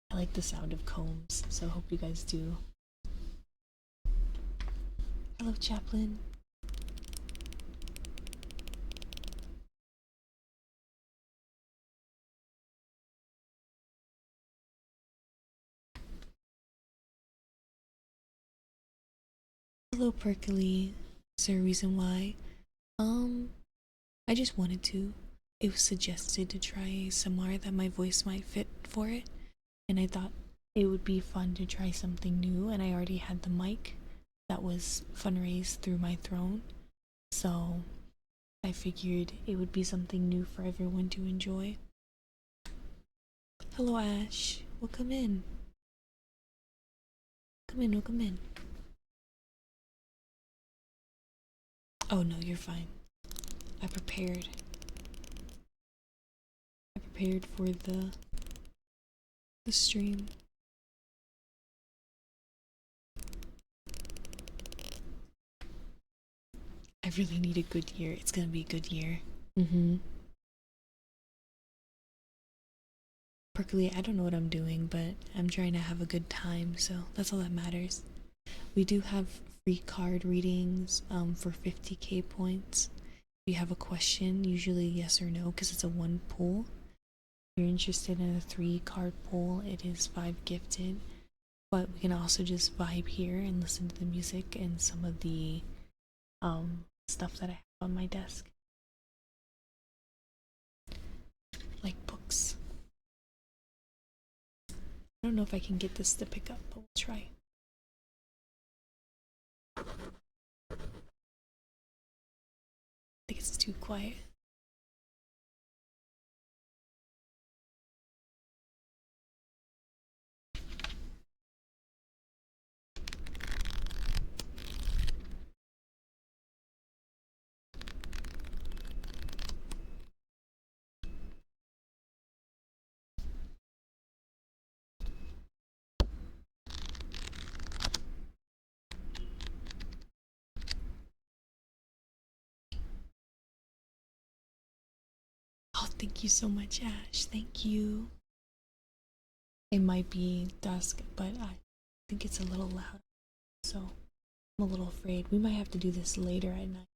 I like the sound of combs, so I hope you guys do. Hello, Chaplain. Hello, Perkily. Is there a reason why? I just wanted to. It was suggested to try ASMR that my voice might fit for it, and I thought it would be fun to try something new, and I already had the mic that was fundraised through my throne, so I figured it would be something new for everyone to enjoy. Hello, Ash. Welcome in. Welcome in. Oh no, you're fine. I prepared for the stream. I really need a good year. It's gonna be a good year. Perkily, I don't know what I'm doing, but I'm trying to have a good time, so that's all that matters. We do have free card readings for 50k points. If you have a question, usually yes or no, because it's a 1 pull. If you're interested in a 3 card pull, it is 5 gifted. But we can also just vibe here and listen to the music and some of the stuff that I have on my desk. Like books. I don't know if I can get this to pick up, but we'll try. I think it's too quiet. Oh, thank you so much, Ash. Thank you. It might be dusk, but I think it's a little loud, so I'm a little afraid. We might have to do this later at night.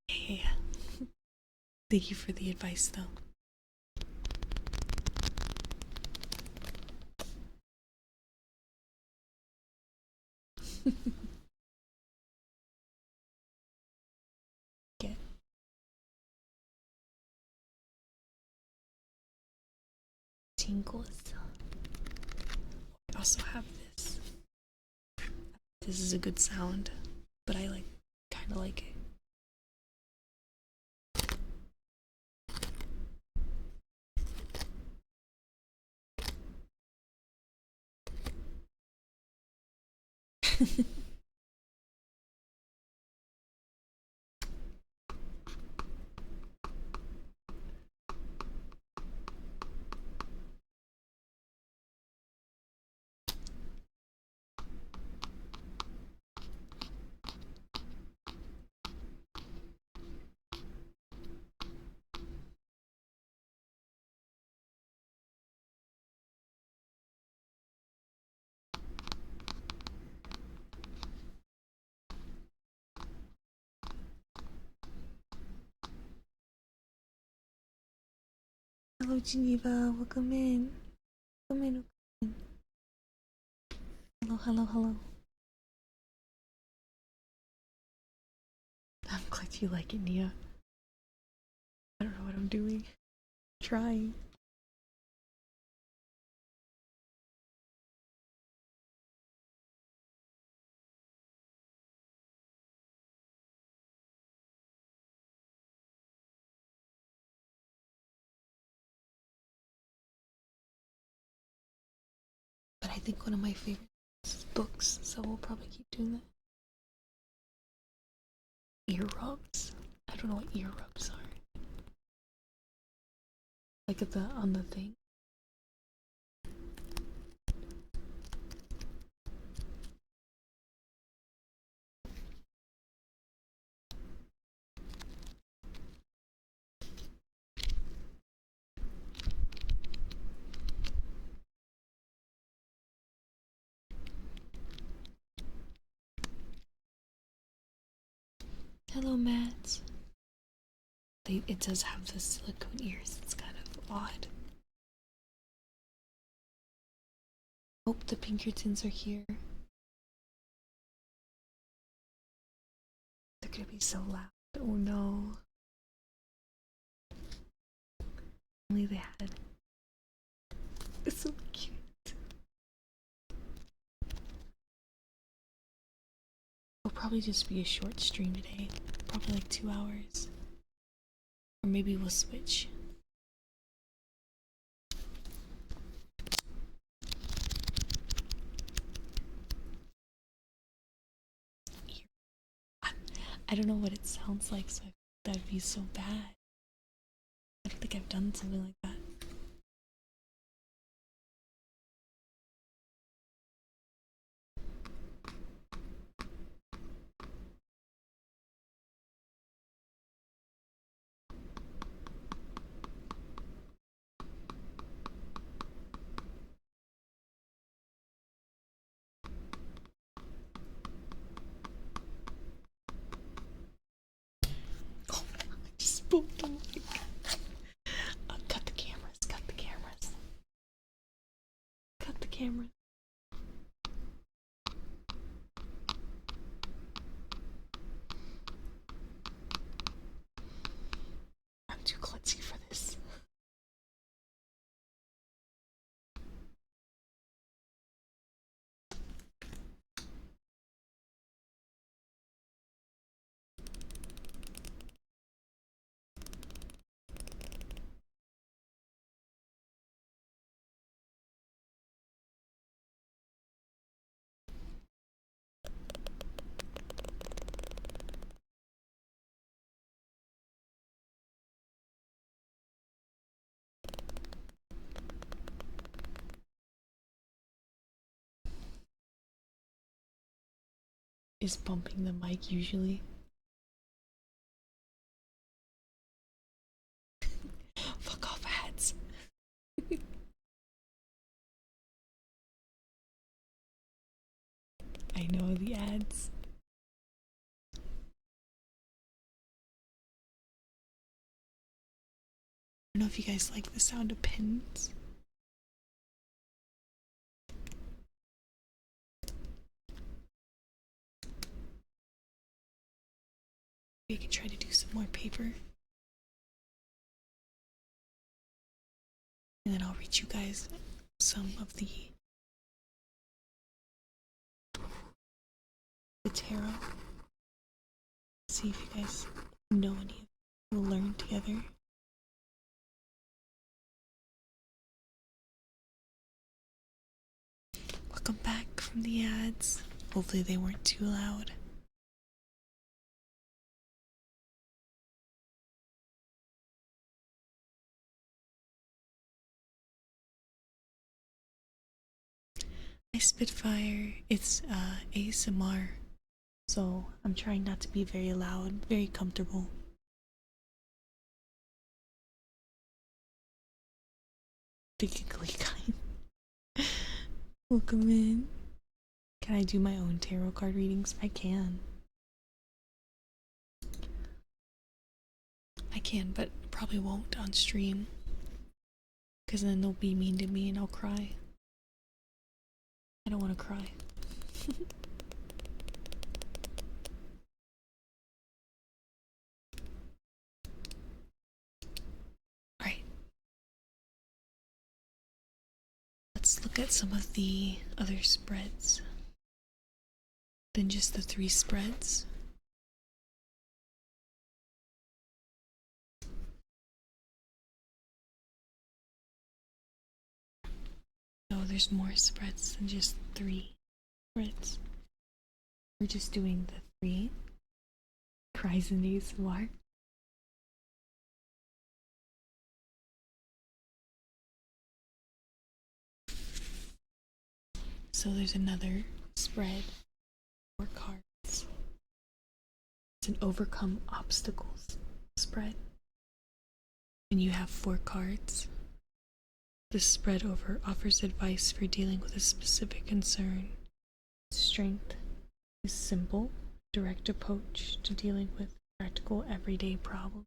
Yeah. Thank you for the advice, though. Get tingles. I also have this. This is a good sound, but I kind of like it. Hello, Geneva. Welcome in. Welcome in. Hello. I'm glad you like it, Nia. I don't know what I'm doing. I'm trying. I think one of my favorite books, so we'll probably keep doing that. Ear rubs. I don't know what ear rubs are. Like at the on the thing. Hello, Matt. It does have the silicone ears. It's kind of odd. Hope the Pinkertons are here. They're gonna be so loud. Oh no. Only they had. It's so cute. It'll probably just be a short stream today. Probably like 2 hours. Or maybe we'll switch. I don't know what it sounds like, so that'd be so bad. I don't think I've done something like that. Oh, I just spoke the mic. Cut the cameras, cut the cameras. Cut the cameras. I'm too klutzy for this. Is bumping the mic usually? Fuck off, ads. I know the ads. I don't know if you guys like the sound of pins. We can try to do some more paper. And then I'll read you guys some of the tarot. See if you guys know any of it. We'll learn together. Welcome back from the ads. Hopefully they weren't too loud. My Spitfire, it's ASMR, so I'm trying not to be very loud, very comfortable. Giggly kind. Welcome in. Can I do my own tarot card readings? I can. I can, but probably won't on stream. Because then they'll be mean to me and I'll cry. I don't want to cry. Alright. Let's look at some of the other spreads than just the 3 spreads. So there's more spreads than just 3 spreads. We're just doing the 3 cries and ASMR. So there's another spread, 4 cards. It's an overcome obstacles spread. And you have 4 cards. This spread offers advice for dealing with a specific concern. Strength is simple, direct approach to dealing with practical everyday problems.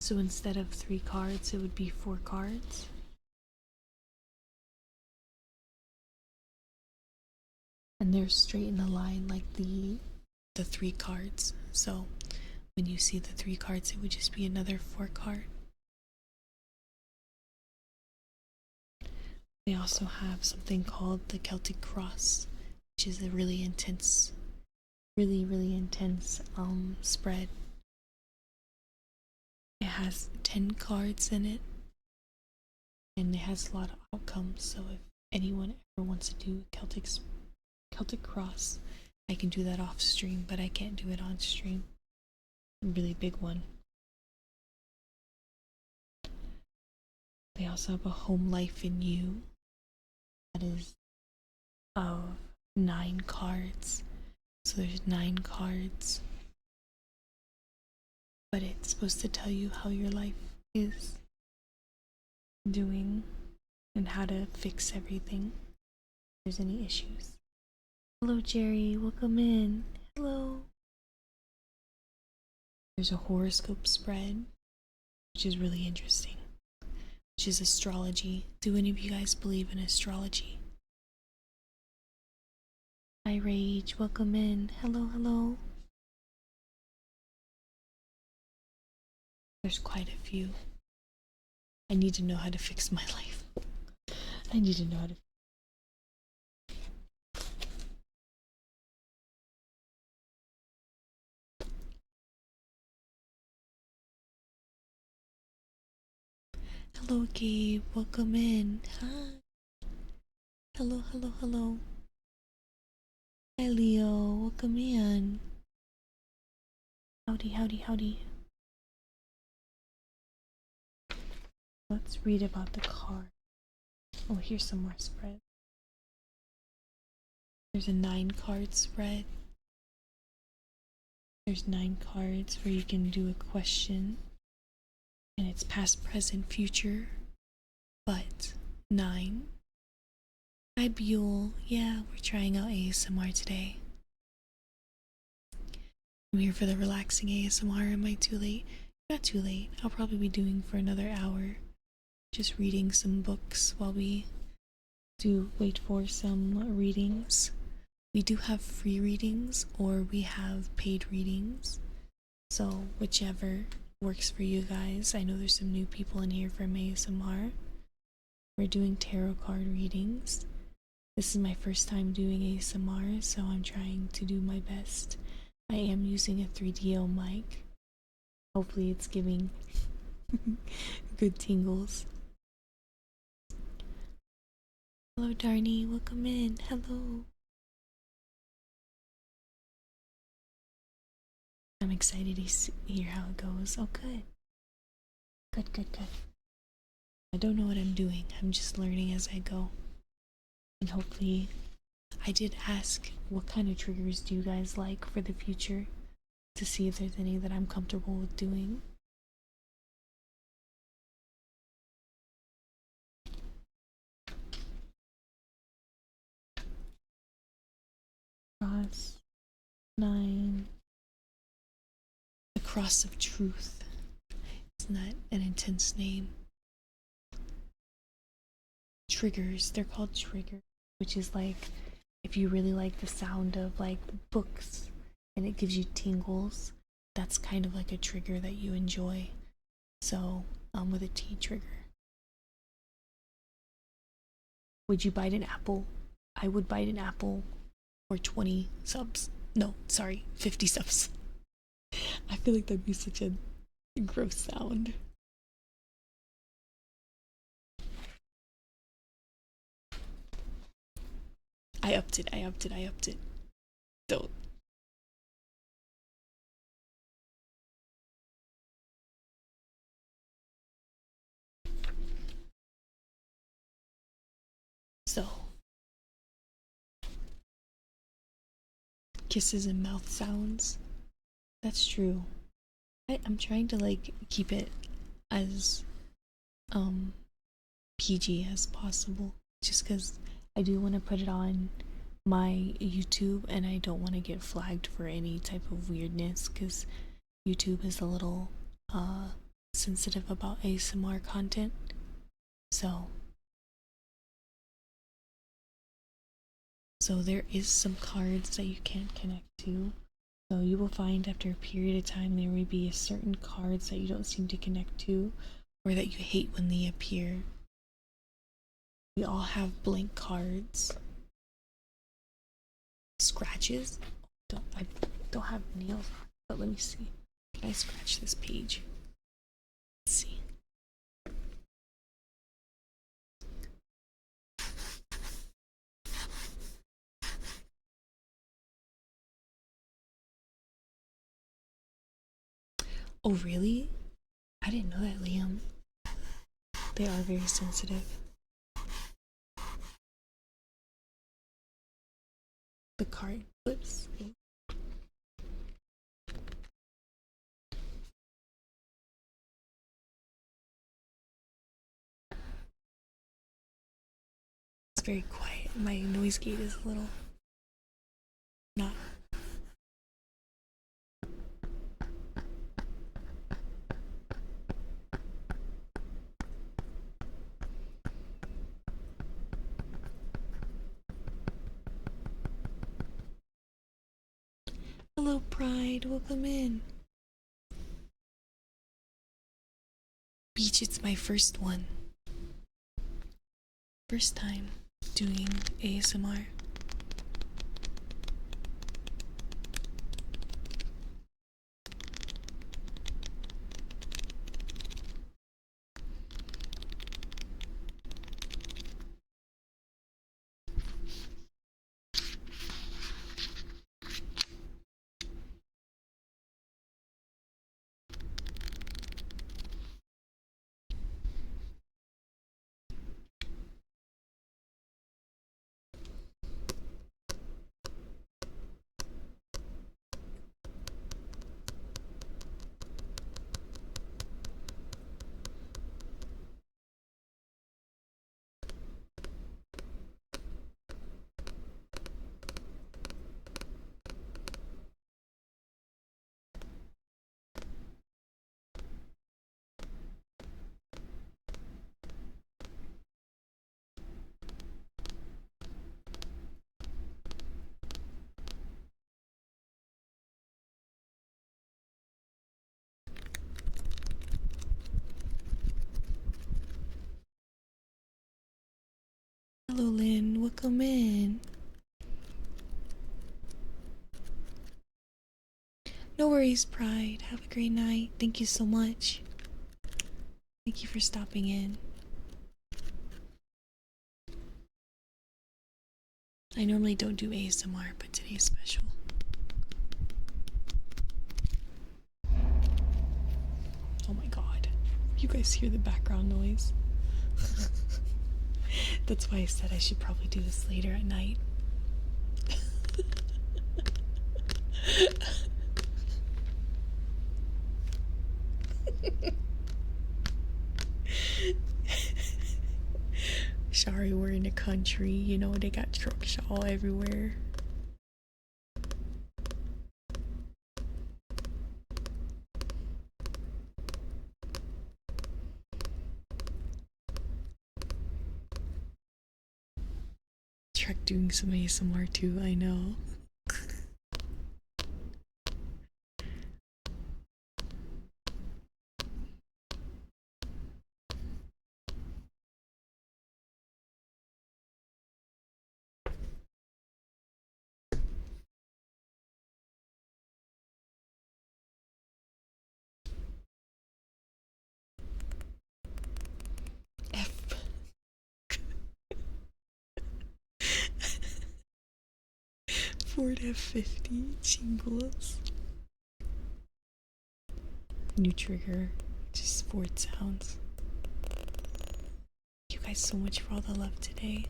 So instead of 3 cards, it would be 4 cards. And they're straight in a line like the 3 cards. So when you see the 3 cards, it would just be another 4 card. They also have something called the Celtic Cross, which is a really intense spread. It has 10 cards in it, and it has a lot of outcomes. So if anyone ever wants to do Celtic Cross, I can do that off stream, but I can't do it on stream. A really big one. They also have a Home Life in You that is of 9 cards. So there's 9 cards, but it's supposed to tell you how your life is doing and how to fix everything if there's any issues. Hello Jerry, welcome in. Hello. There's a horoscope spread, which is really interesting, which is astrology. Do any of you guys believe in astrology? Hi Rage, welcome in. Hello, hello. There's quite a few. I need to know how to fix my life. I need to know how to. Hello Gabe, welcome in. Hi. Hello, hello, hello. Hi Leo, welcome in. Howdy, howdy, howdy. Let's read about the card. Oh, here's some more spread. There's a 9 card spread. There's 9 cards where you can do a question. And it's past, present, future. But 9. Hi Buell. Yeah, we're trying out ASMR today. I'm here for the relaxing ASMR. Am I too late? Not too late. I'll probably be doing for another hour. Just reading some books while we wait for some readings. We do have free readings or we have paid readings. So whichever works for you guys. I know there's some new people in here from ASMR. We're doing tarot card readings. This is my first time doing ASMR, so I'm trying to do my best. I am using a 3DO mic. Hopefully it's giving good tingles. Hello Darnie, welcome in. Hello. I'm excited to hear how it goes. Oh good. Good, good, good. I don't know what I'm doing. I'm just learning as I go. And hopefully, I did ask what kind of triggers do you guys like for the future to see if there's any that I'm comfortable with doing. Cross 9. The Cross of Truth. Isn't that an intense name? Triggers. They're called triggers, which is like if you really like the sound of like books and it gives you tingles, that's kind of like a trigger that you enjoy. So, with a T trigger. Would you bite an apple? I would bite an apple for 20 subs. No, sorry, 50 subs. I feel like that'd be such a gross sound. I upped it. I upped it. I upped it. Don't. So, kisses and mouth sounds. That's true. I'm trying to like keep it as PG as possible, just because I do want to put it on my YouTube and I don't want to get flagged for any type of weirdness, because YouTube is a little sensitive about ASMR content. So there is some cards that you can't connect to. So you will find after a period of time there will be certain cards that you don't seem to connect to, or that you hate when they appear. We all have blank cards. Scratches? I don't have nails on, but let me see. Can I scratch this page? Let's see. Oh, really? I didn't know that, Liam. They are very sensitive. The card flips. It's very quiet. My noise gate is a little not. Hello, Pride. Welcome in. Beach, it's my first one. First time doing ASMR. Hello, Lynn. Welcome in. No worries, Pride. Have a great night. Thank you so much. Thank you for stopping in. I normally don't do ASMR, but today's special. Oh my god. You guys hear the background noise? That's why I said I should probably do this later at night. Sorry, we're in the country, you know, they got trucks all everywhere. Truck doing some ASMR too, I know. F. Ford F50 jingles. New trigger, just Ford sounds. Thank you guys so much for all the love today.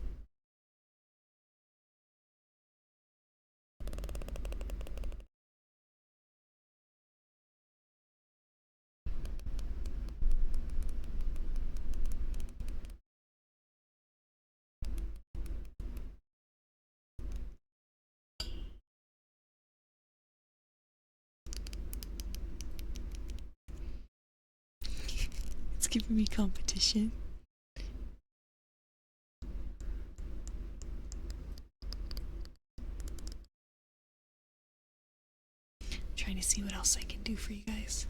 It's giving me competition. I'm trying to see what else I can do for you guys.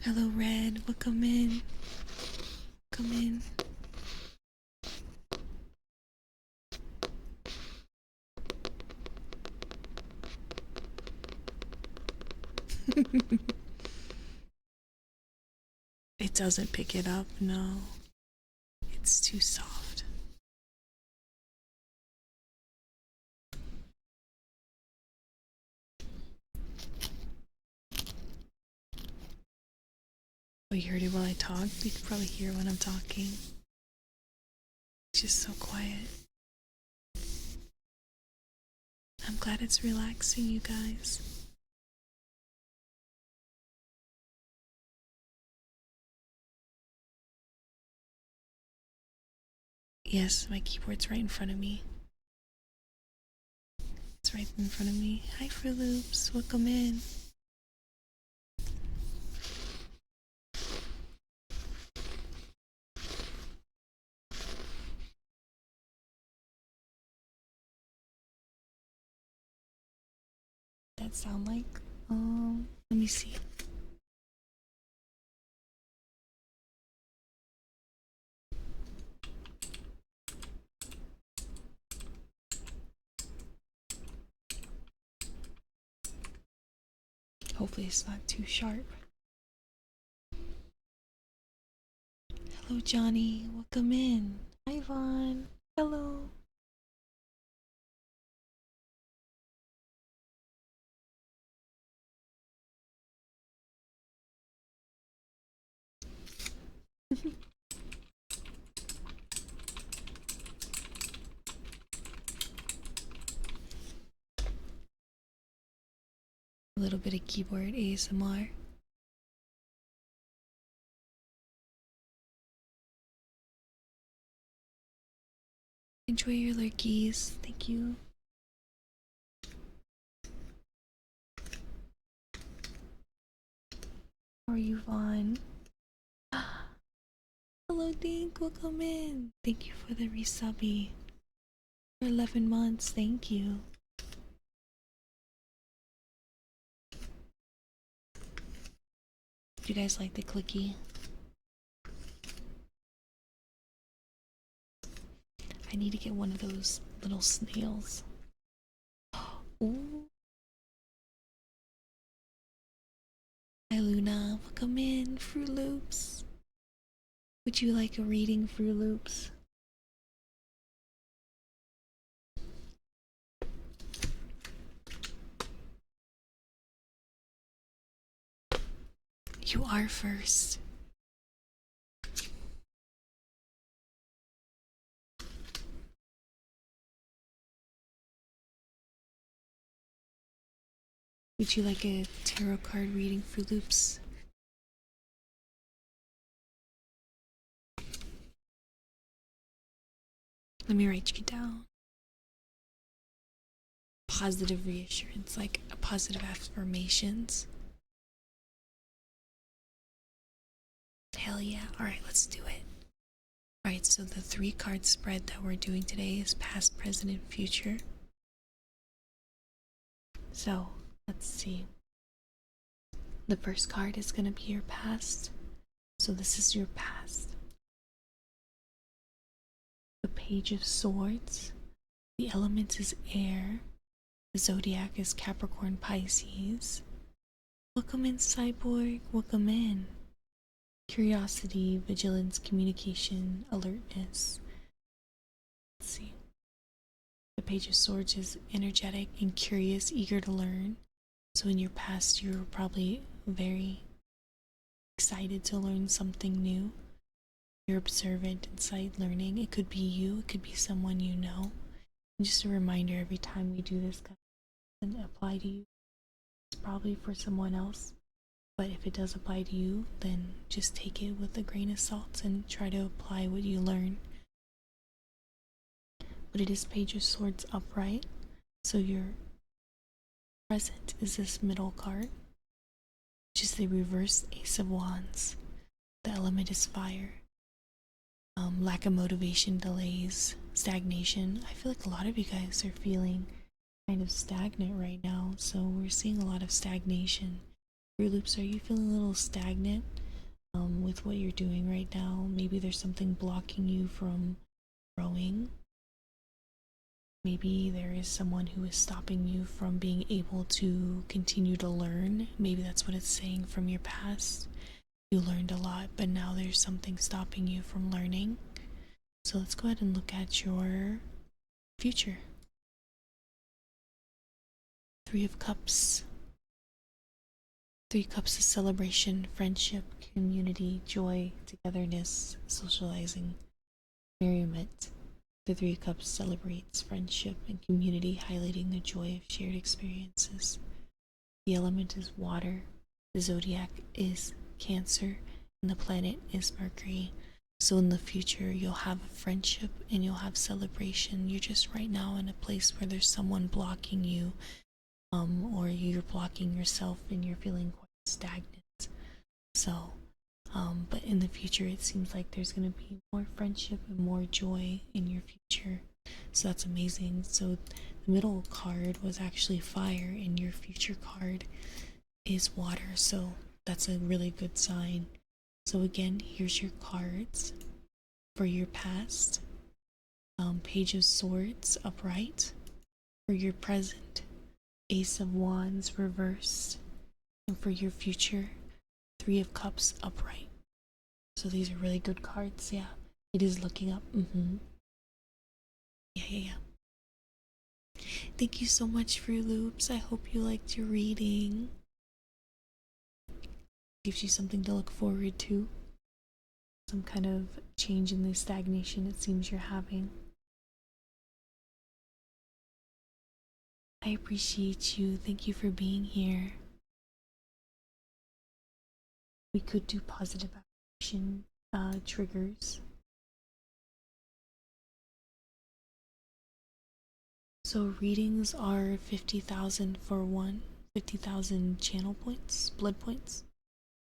Hello, Red. Welcome in. Come in. It doesn't pick it up, no. It's too soft. Oh, you heard it while I talked? You can probably hear when I'm talking. It's just so quiet. I'm glad it's relaxing, you guys. Yes, my keyboard's right in front of me. It's right in front of me. Hi, Fruit Loops. Welcome in. That sound like? Let me see. Hopefully it's not too sharp. Hello, Johnny. Welcome in. Hi, Vaughn. Hello. A little bit of keyboard ASMR. Enjoy your lurkies. Thank you. How are you, Vaughn? Hello, Dink. Welcome in. Thank you for the resubby. For 11 months. Thank you. Do you guys like the clicky? I need to get one of those little snails. Ooh. Hi, Luna. Welcome in. Fruit Loops. Would you like a reading, Fruit Loops? You are first. Would you like a tarot card reading, Fruit Loops? Let me write you down. Positive reassurance, like positive affirmations. Hell yeah. Alright, let's do it. Alright, so the 3-card spread that we're doing today is past, present, and future. So, let's see. The first card is going to be your past. So this is your past. The Page of Swords. The element is air. The zodiac is Capricorn Pisces. Welcome in, Cyborg. Welcome in. Curiosity, vigilance, communication, alertness. Let's see. The Page of Swords is energetic and curious, eager to learn. So in your past, you were probably very excited to learn something new. You're observant, insight, learning. It could be you, it could be someone you know. And just a reminder, every time we do this, doesn't apply to you. It's probably for someone else. But if it does apply to you, then just take it with a grain of salt and try to apply what you learn. But it is Page of Swords upright, so your present is this middle card, which is the reverse Ace of Wands. The element is fire. Lack of motivation, delays, stagnation. I feel like a lot of you guys are feeling kind of stagnant right now, so we're seeing a lot of stagnation. Fruit Loops, are you feeling a little stagnant with what you're doing right now? Maybe there's something blocking you from growing. Maybe there is someone who is stopping you from being able to continue to learn. Maybe that's what it's saying from your past. You learned a lot, but now there's something stopping you from learning. So let's go ahead and look at your future. Three of Cups. 3 cups is celebration, friendship, community, joy, togetherness, socializing, merriment. The 3 cups celebrates friendship and community, highlighting the joy of shared experiences. The element is water, the zodiac is Cancer, and the planet is Mercury. So in the future, you'll have a friendship and you'll have celebration. You're just right now in a place where there's someone blocking you, or you're blocking yourself and you're feeling quite stagnant. So, but in the future, it seems like there's going to be more friendship and more joy in your future. So that's amazing. So the middle card was actually fire, and your future card is water. So that's a really good sign. So again, here's your cards for your past. Page of Swords upright. For your present, Ace of Wands reversed. And for your future, 3 of Cups upright. So these are really good cards. Yeah, it is looking up. Yeah. Thank you so much for your loops. I hope you liked your reading. Gives you something to look forward to. Some kind of change in the stagnation it seems you're having. I appreciate you. Thank you for being here. We could do positive affirmation triggers. So readings are 50,000 for one, 50,000 channel points, blood points,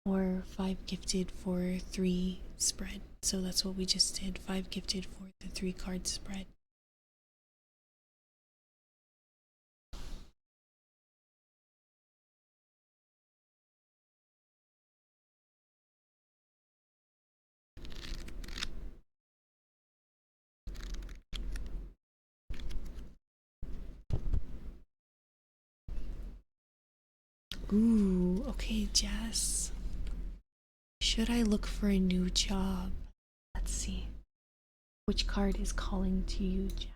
or 5 gifted for 3 spread. So that's what we just did, 5 gifted for the 3 card spread. Ooh, okay, Jess. Should I look for a new job? Let's see. Which card is calling to you, Jess?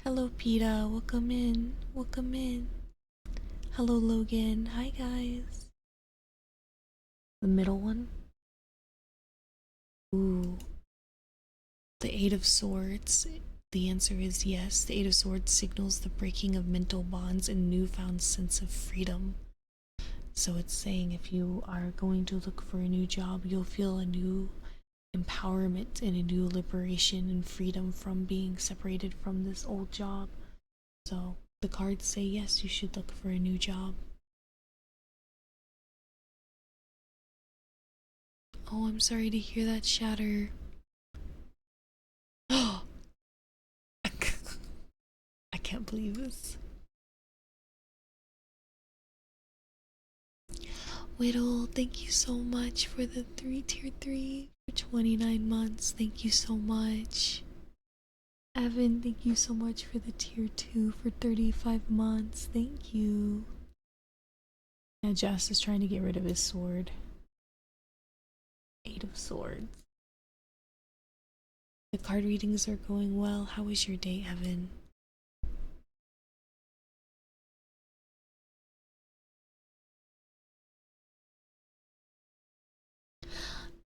Hello, Peta. Welcome in. Welcome in. Hello, Logan. Hi, guys. The middle one? Ooh. The 8 of Swords. The answer is yes. The 8 of Swords signals the breaking of mental bonds and newfound sense of freedom. So it's saying if you are going to look for a new job, you'll feel a new empowerment and a new liberation and freedom from being separated from this old job. So the cards say yes, you should look for a new job. Oh, I'm sorry to hear that, Shatter. Oh, I can't believe this. Whittle, thank you so much for the tier 3 for 29 months. Thank you so much. Evan, thank you so much for the tier 2 for 35 months. Thank you. Yeah, Jess is trying to get rid of his sword. 8 of Swords. The card readings are going well. How was your day, Evan?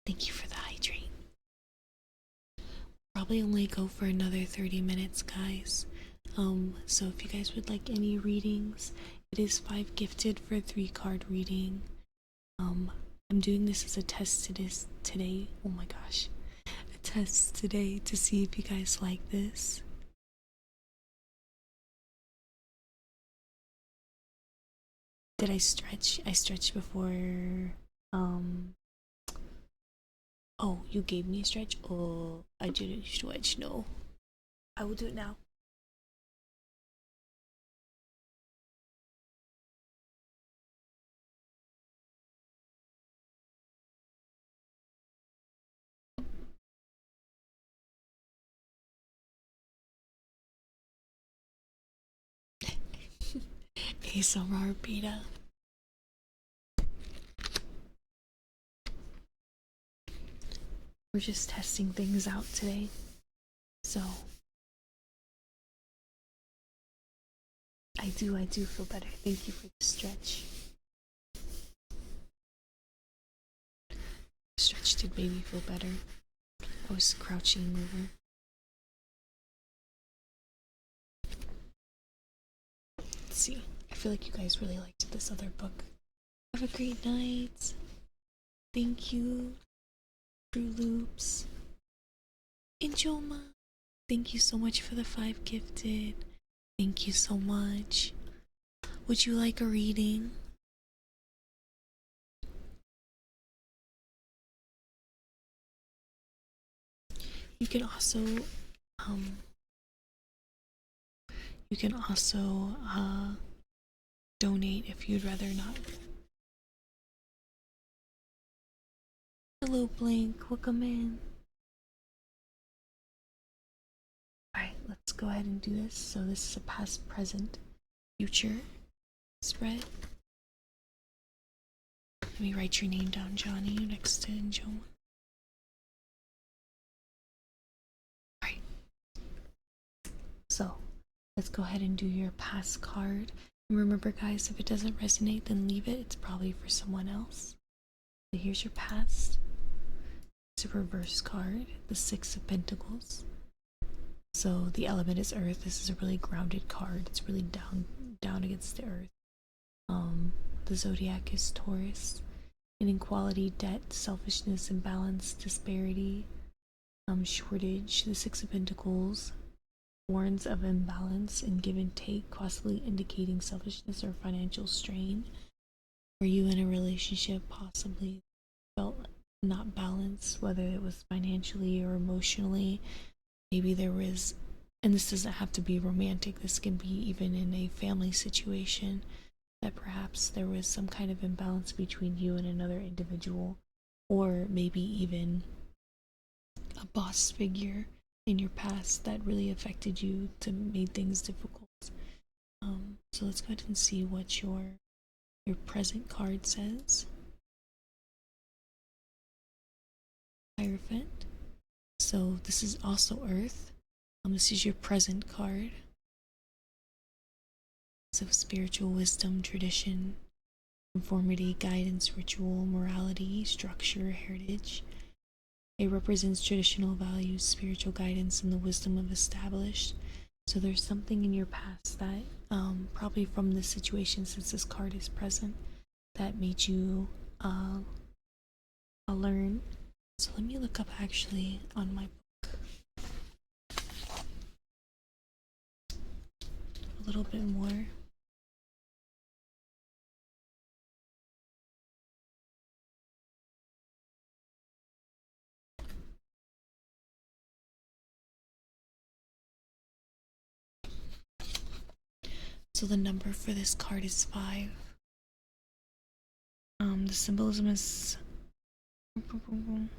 Thank you for the hydrate. Probably only go for another 30 minutes, guys. So if you guys would like any readings, it is 5 gifted for a 3 card reading. I'm doing this as a test today. Oh my gosh. A test today to see if you guys like this. Did I stretch? I stretched before. Oh, you gave me a stretch? Oh, I didn't stretch. No. I will do it now. ASMR beta. We're just testing things out today. So I do feel better. Thank you for the stretch. Stretch did make me feel better. I was crouching over. Let's see. I feel like you guys really liked this other book. Have a great night. Thank you. True Loops. Injoma. Thank you so much for the 5 gifted. Thank you so much. Would you like a reading? You can also donate if you'd rather not. Hello Blink, welcome in. Alright, let's go ahead and do this. So this is a past, present, future spread. Let me write your name down, Johnny, next to Njoma. Alright. So let's go ahead and do your past card. And remember guys, if it doesn't resonate, then leave it. It's probably for someone else. So here's your past. It's a reverse card, the 6 of Pentacles. So the element is earth. This is a really grounded card. It's really down against the earth. The zodiac is Taurus. Inequality, debt, selfishness, imbalance, disparity, shortage. The 6 of Pentacles warns of imbalance and give and take, possibly indicating selfishness or financial strain. Were you in a relationship possibly felt not balanced, whether it was financially or emotionally? Maybe there was, and this doesn't have to be romantic, this can be even in a family situation, that perhaps there was some kind of imbalance between you and another individual, or maybe even a boss figure in your past that really affected you, to made things difficult. So let's go ahead and see what your present card says. Hierophant. So this is also Earth. This is your present card. So spiritual wisdom, tradition, conformity, guidance, ritual, morality, structure, heritage. It represents traditional values, spiritual guidance, and the wisdom of established. So there's something in your past that, probably from this situation, since this card is present, that made you learn. So let me look up actually on my book a little bit more. So the number for this card is 5. The symbolism is Hold on.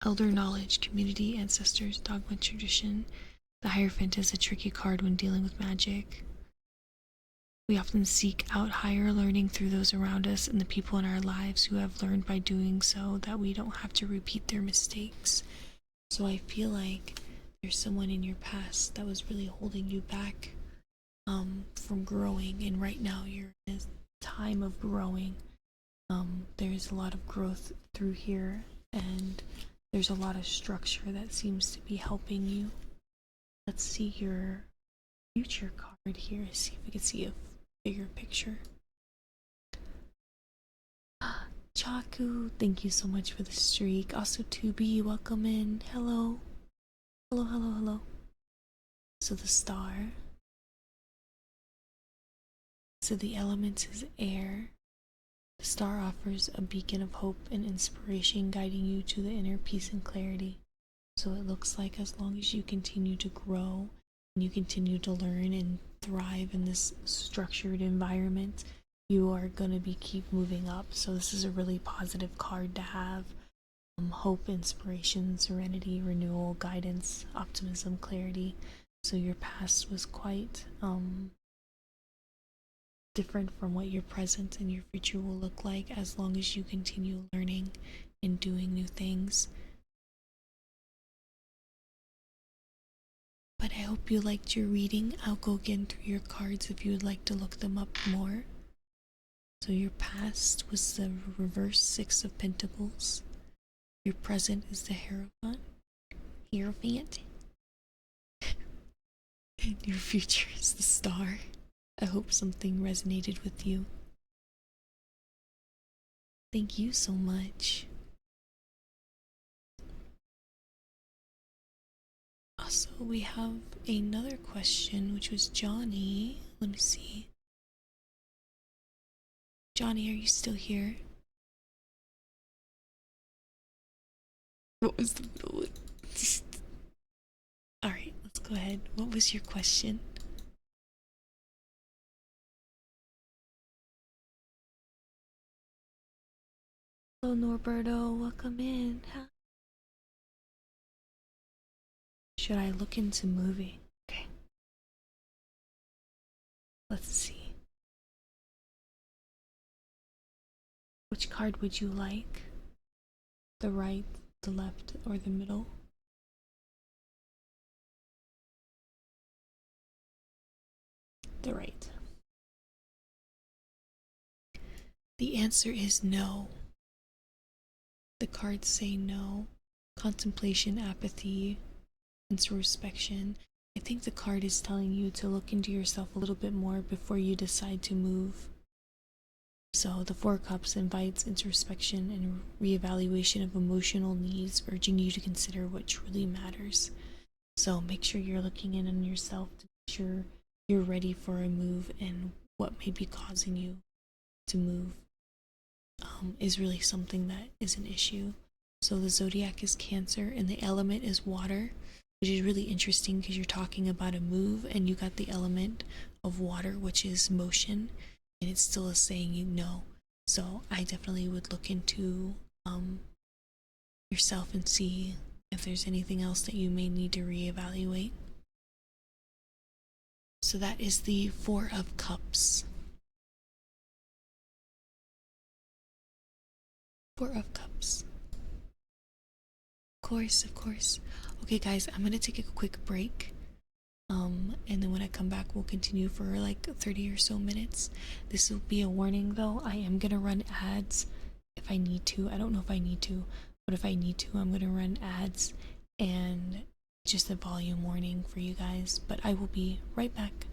Elder knowledge, community, ancestors, dogma, tradition. The Hierophant is a tricky card when dealing with magic. We often seek out higher learning through those around us and the people in our lives who have learned by doing so that we don't have to repeat their mistakes. So I feel like there's someone in your past that was really holding you back from growing, and right now you're in a time of growing. There's a lot of growth through here, and there's a lot of structure that seems to be helping you. Let's see your future card here, see if we can see a bigger picture. Chaku, thank you so much for the streak. Also, Vtubie, welcome in. Hello. Hello, hello, hello. So the star. So the element is air. The star offers a beacon of hope and inspiration, guiding you to the inner peace and clarity. So it looks like as long as you continue to grow and you continue to learn and thrive in this structured environment, you are going to keep moving up. So this is a really positive card to have. Hope, inspiration, serenity, renewal, guidance, optimism, clarity. So your past was quite different from what your present and your future will look like as long as you continue learning and doing new things. But I hope you liked your reading. I'll go again through your cards if you would like to look them up more. So your past was the reverse Six of Pentacles. Your present is the Hierophant. And your future is the Star. I hope something resonated with you. Thank you so much. Also, we have another question, which was Johnny. Let me see. Johnny, are you still here? What was the middle one? Alright, let's go ahead. What was your question? Hello, Norberto. Welcome in. Should I look into moving? Okay. Let's see. Which card would you like? The right, the left, or the middle? The right. The answer is no. The cards say no. Contemplation, apathy, introspection. I think the card is telling you to look into yourself a little bit more before you decide to move. So the Four Cups invites introspection and reevaluation of emotional needs, urging you to consider what truly matters. So make sure you're looking in on yourself to make sure you're ready for a move, and what may be causing you to move is really something that is an issue. So the zodiac is Cancer and the element is water, which is really interesting because you're talking about a move and you got the element of water, which is motion, and it still is saying you no. So I definitely would look into yourself and see if there's anything else that you may need to reevaluate. So that is the Four of Cups. Four of Cups. Of course. Okay, guys, I'm gonna take a quick break. And then when I come back, we'll continue for like 30 or so minutes. This will be a warning though. I am gonna run ads if I need to. I don't know if I need to, but if I need to, I'm gonna run ads and just a volume warning for you guys. But I will be right back.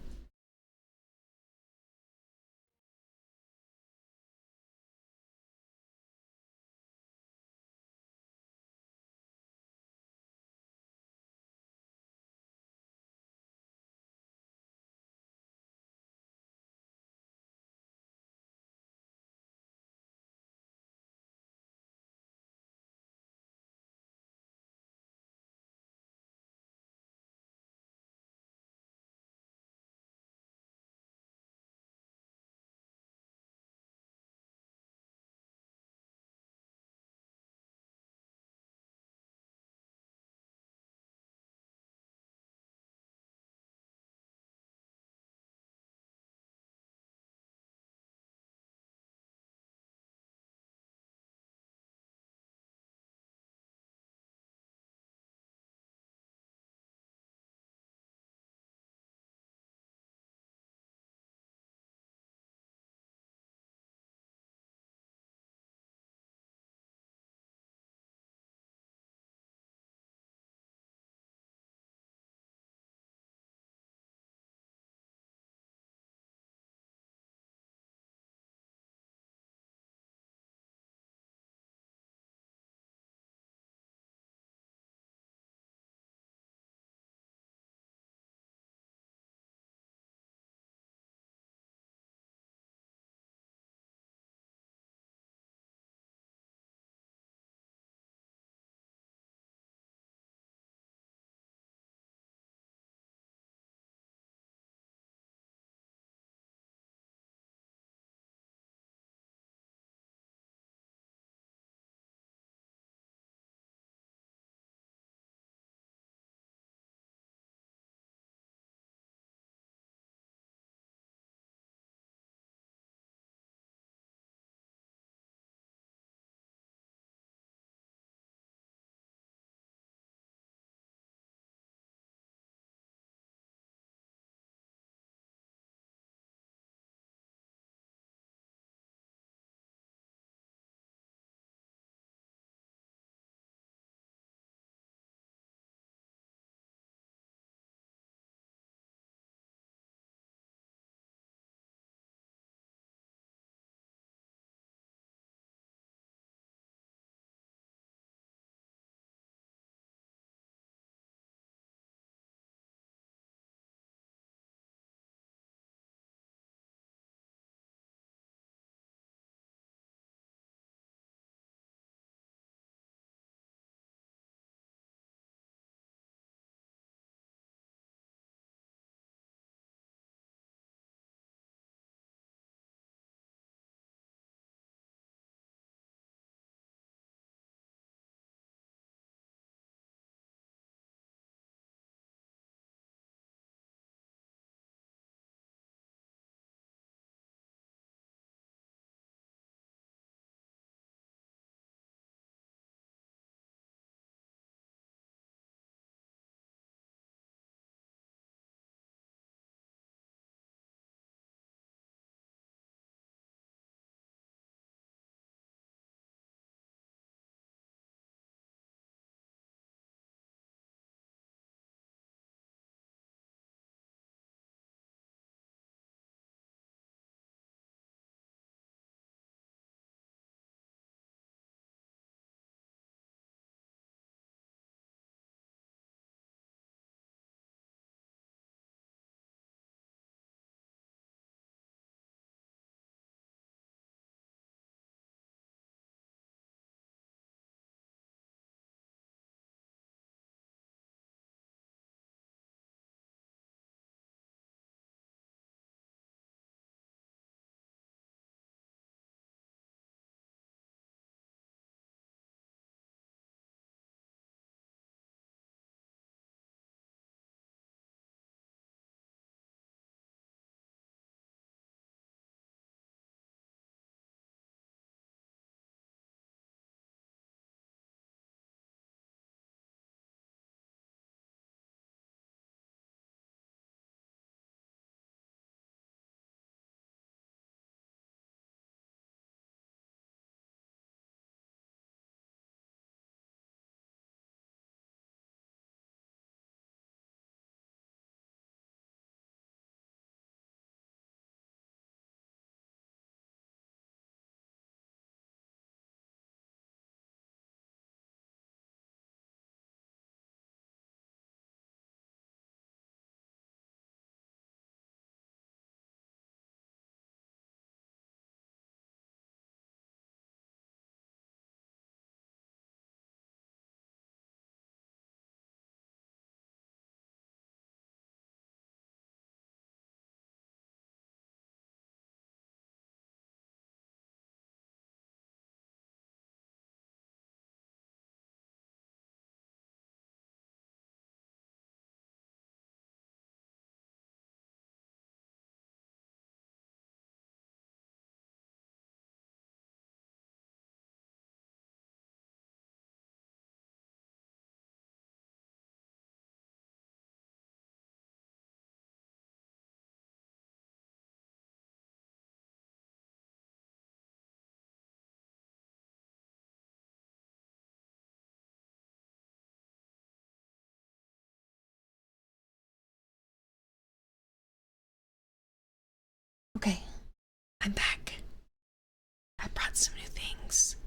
got some new things.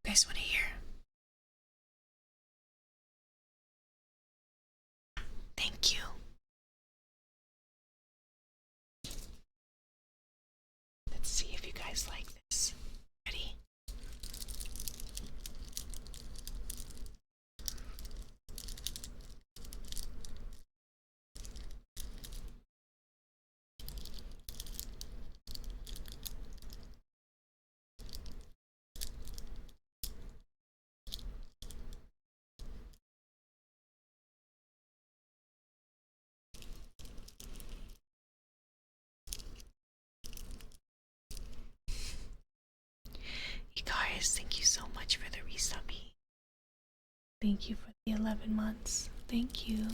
You guys want to hear? Thank you. Let's see if you guys like this. Ready? You guys, thank you so much for the resubby. Thank you for the 11 months. Thank you.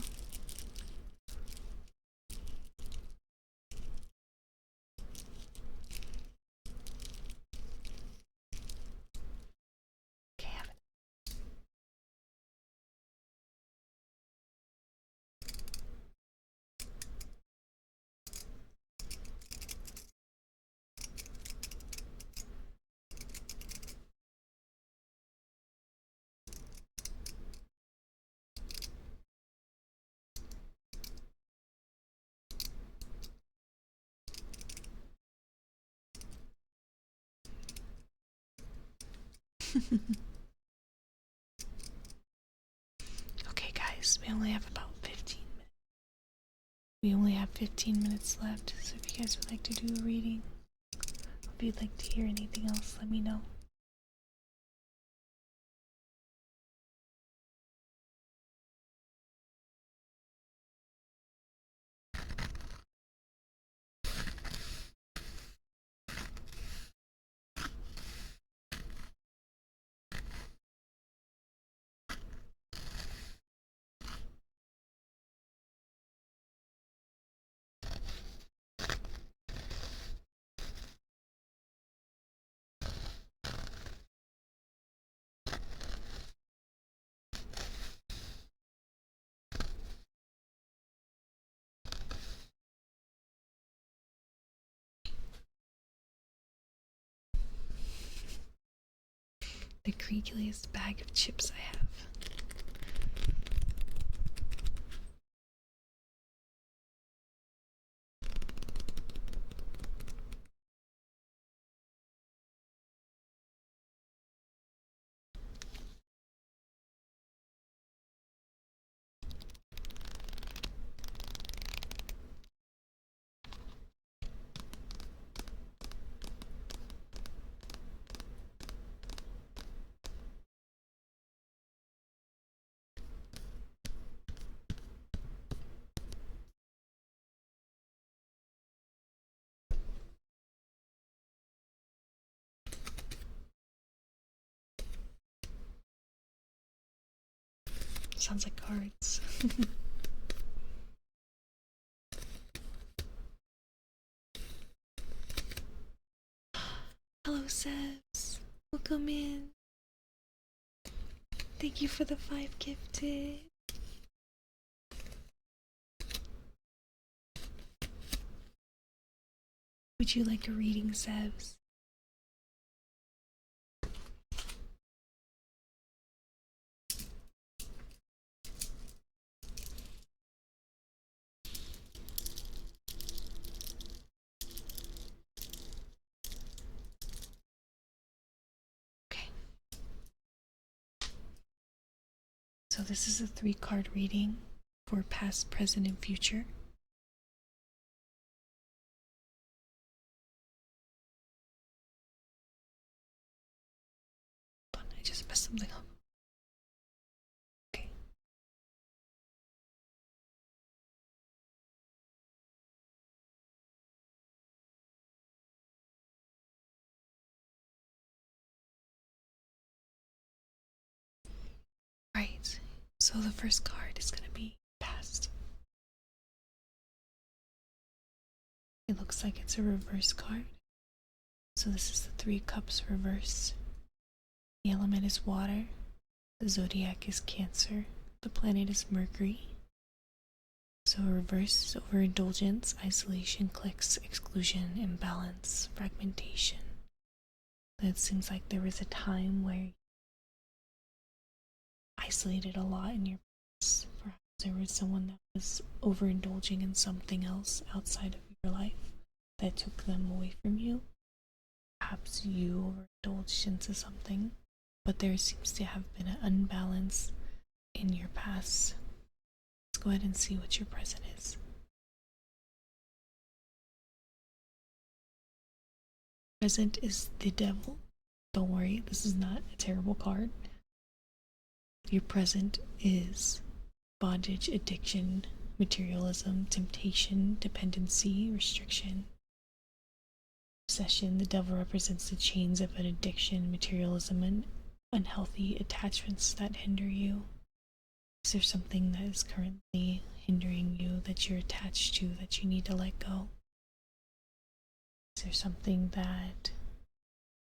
Okay, have it. Okay, guys, we only have about 15 minutes. We only have 15 minutes left, so if you guys would like to do a reading, or if you'd like to hear anything else, let me know. The creakiest bag of chips I have. Sounds like cards. Hello, Sebs. Welcome in. Thank you for the 5 gifted. Would you like a reading, Sebs? Okay. So this is a 3-card reading for past, present, and future. Hold on, I just messed something up. Okay. Right. So the first card is going to be past. It looks like it's a reverse card. So this is the 3 cups reverse. The element is water. The zodiac is Cancer. The planet is Mercury. So reverse is overindulgence, isolation, clicks, exclusion, imbalance, fragmentation. It seems like there was a time where you isolated a lot in your past. Perhaps there was someone that was overindulging in something else outside of your life that took them away from you. Perhaps you overindulged into something, but there seems to have been an unbalance in your past. Let's go ahead and see what your present is. Present is the devil. Don't worry, this is not a terrible card. Your present is bondage, addiction, materialism, temptation, dependency, restriction, obsession. The devil represents the chains of an addiction, materialism, and unhealthy attachments that hinder you. Is there something that is currently hindering you that you're attached to that you need to let go? Is there something that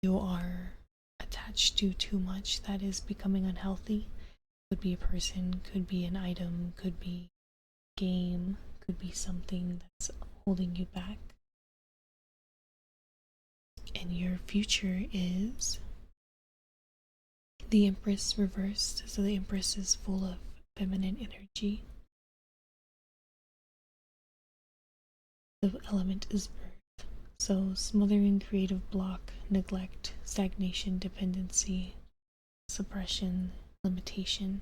you are attached to too much that is becoming unhealthy? Could be a person, could be an item, could be a game, could be something that's holding you back. And your future is the Empress reversed. So the Empress is full of feminine energy. The element is earth. So smothering, creative block, neglect, stagnation, dependency, suppression, limitation.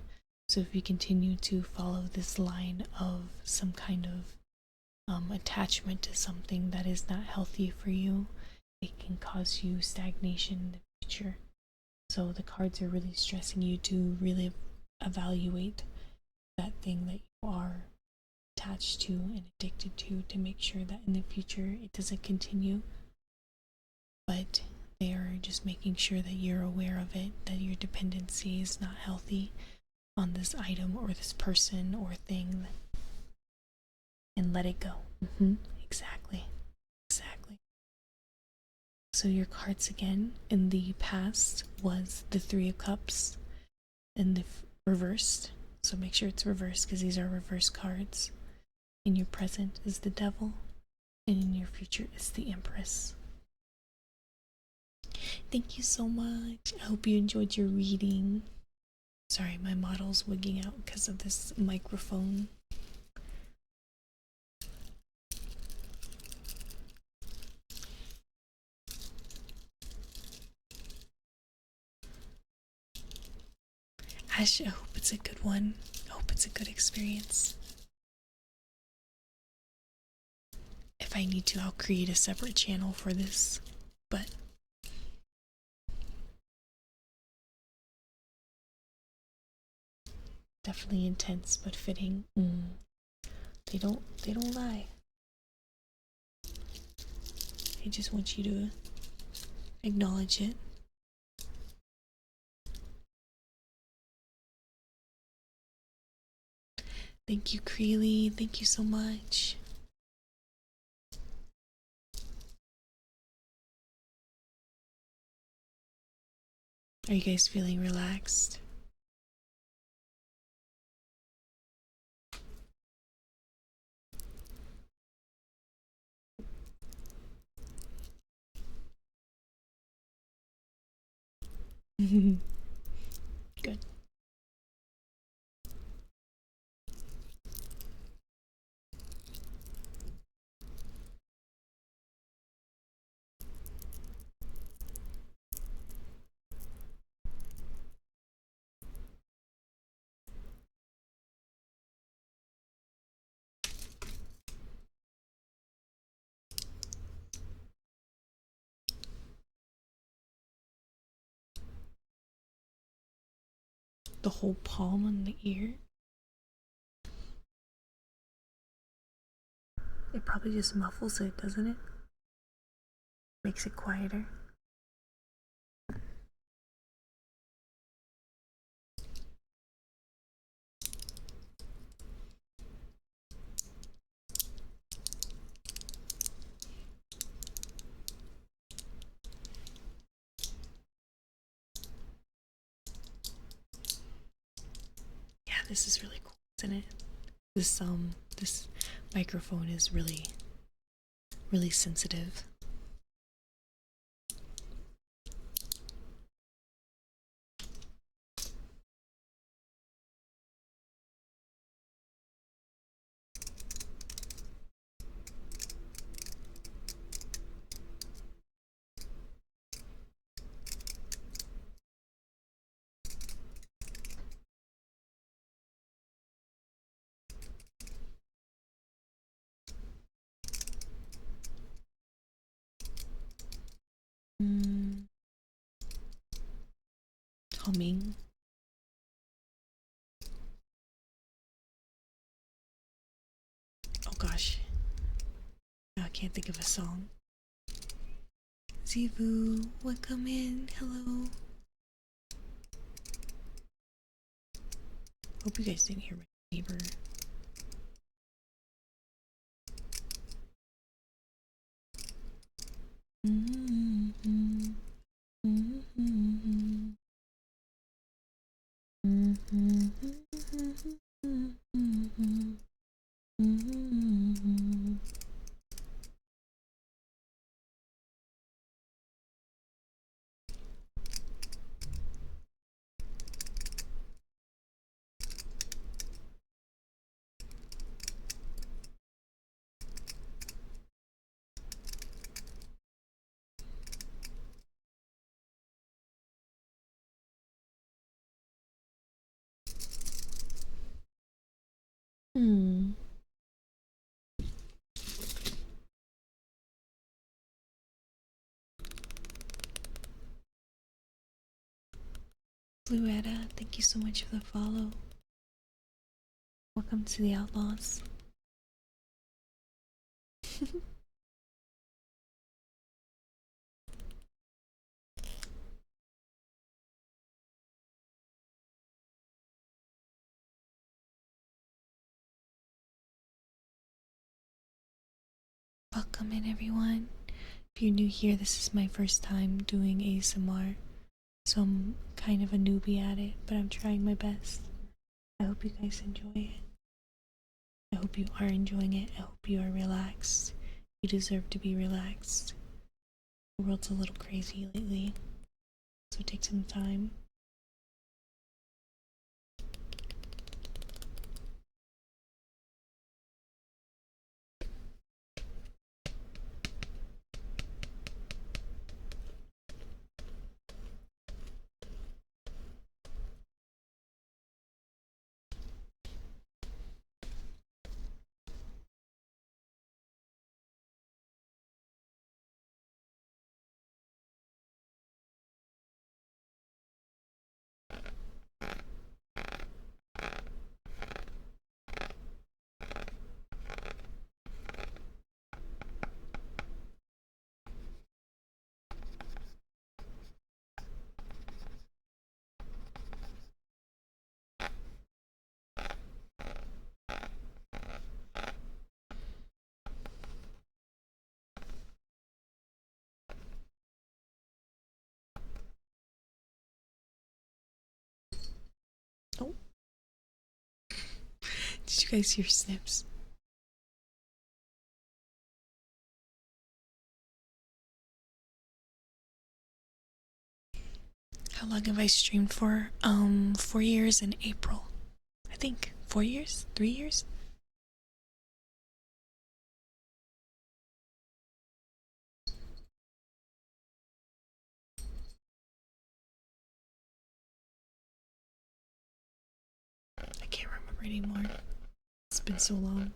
So if you continue to follow this line of some kind of attachment to something that is not healthy for you, it can cause you stagnation in the future. So the cards are really stressing you to really evaluate that thing that you are attached to and addicted to make sure that in the future it doesn't continue. But they are just making sure that you're aware of it, that your dependency is not healthy on this item or this person or thing, and let it go. Exactly. So your cards again in the past was the Three of Cups and the reversed. So make sure it's reversed because these are reverse cards. In your present is the Devil, and in your future is the Empress. Thank you so much. I hope you enjoyed your reading. Sorry, my model's wigging out because of this microphone. Ash, I hope it's a good one. I hope it's a good experience. If I need to, I'll create a separate channel for this, but definitely intense but fitting. They don't lie. I just want you to acknowledge it. Thank you, Creely. Thank you so much. Are you guys feeling relaxed? Good. The whole palm on the ear. It probably just muffles it, doesn't it? Makes it quieter. Yeah, this is really cool, isn't it? This microphone is really sensitive. Humming. Oh gosh. I can't think of a song. Zivu, welcome in. Hello. Hope you guys didn't hear my neighbor. Bluetta, thank you so much for the follow. Welcome to the Outlaws. Welcome in, everyone. If you're new here, this is my first time doing ASMR, so I'm kind of a newbie at it, but I'm trying my best. I hope you guys enjoy it. I hope you are enjoying it. I hope you are relaxed. You deserve to be relaxed. The world's a little crazy lately, so take some time. Oh. Did you guys hear snips? How long have I streamed for? 4 years in April. I think 4 years? 3 years? I can't remember anymore. It's been so long.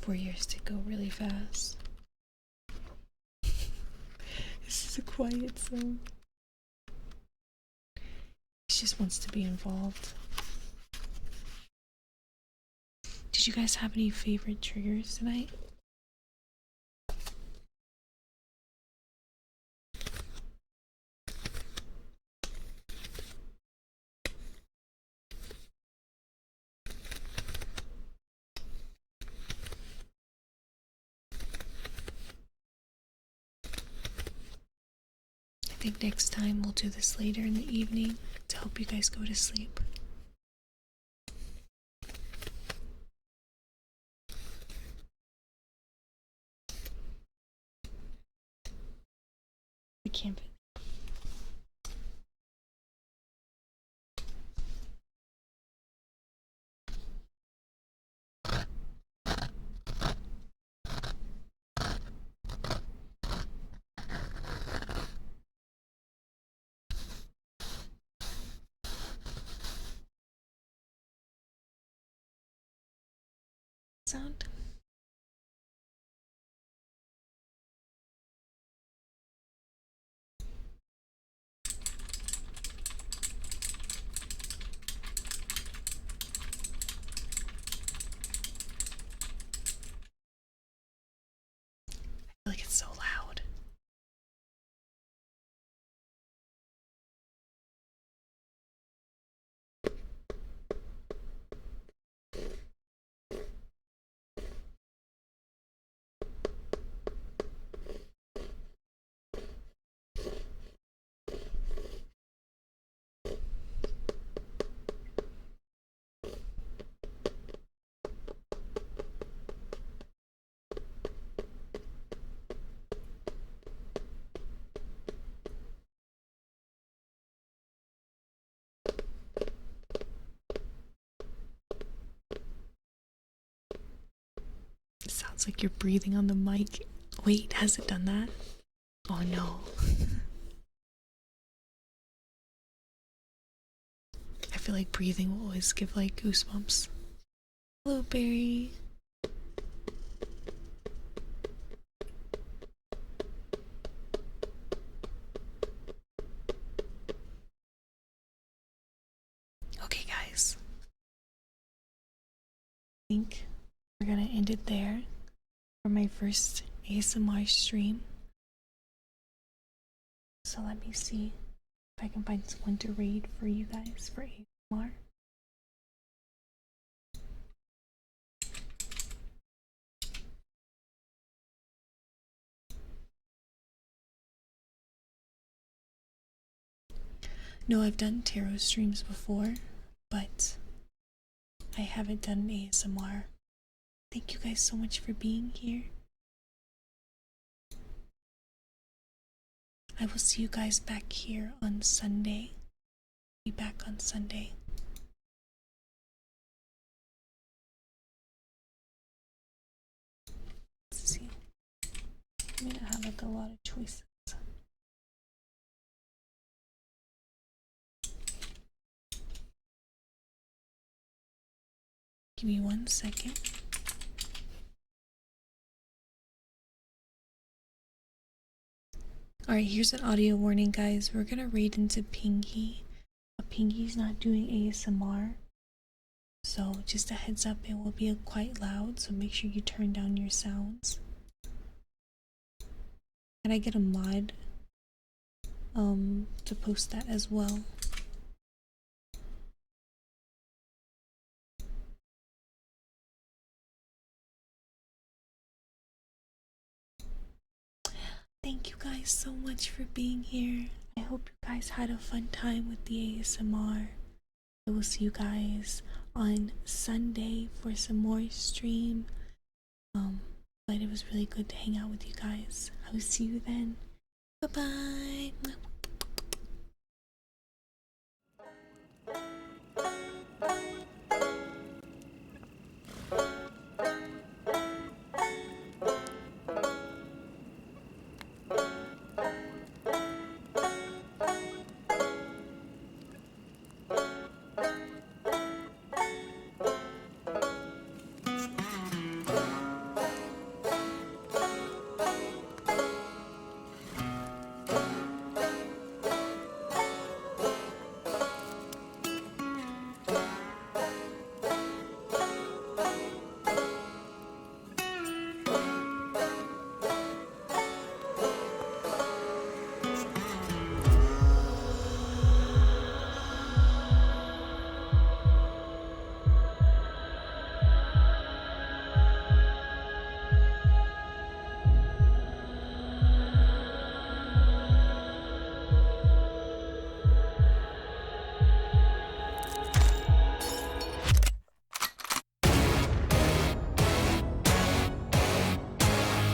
Four years to go really fast. This is a quiet zone. He just wants to be involved. Did you guys have any favorite triggers tonight? I think next time we'll do this later in the evening to help you guys go to sleep. We can't. Sound. I feel like it's so loud. It sounds like you're breathing on the mic. Wait, has it done that? Oh no. I feel like breathing will always give like goosebumps. Hello, Barry. Okay, guys. I think we're gonna end it there for my first ASMR stream. So let me see if I can find someone to raid for you guys for ASMR. No, I've done tarot streams before, but I haven't done ASMR. Thank you guys so much for being here. I will see you guys back here on Sunday. Be back on Sunday. Let's see. I may not have like a lot of choices. Give me 1 second. Alright, here's an audio warning, guys. We're gonna raid into Pinky. But Pinky's not doing ASMR. So just a heads up, it will be quite loud, so make sure you turn down your sounds. Can I get a mod to post that as well? Thank you guys so much for being here. I hope you guys had a fun time with the ASMR. I will see you guys on Sunday for some more stream. But it was really good to hang out with you guys. I will see you then. Bye bye.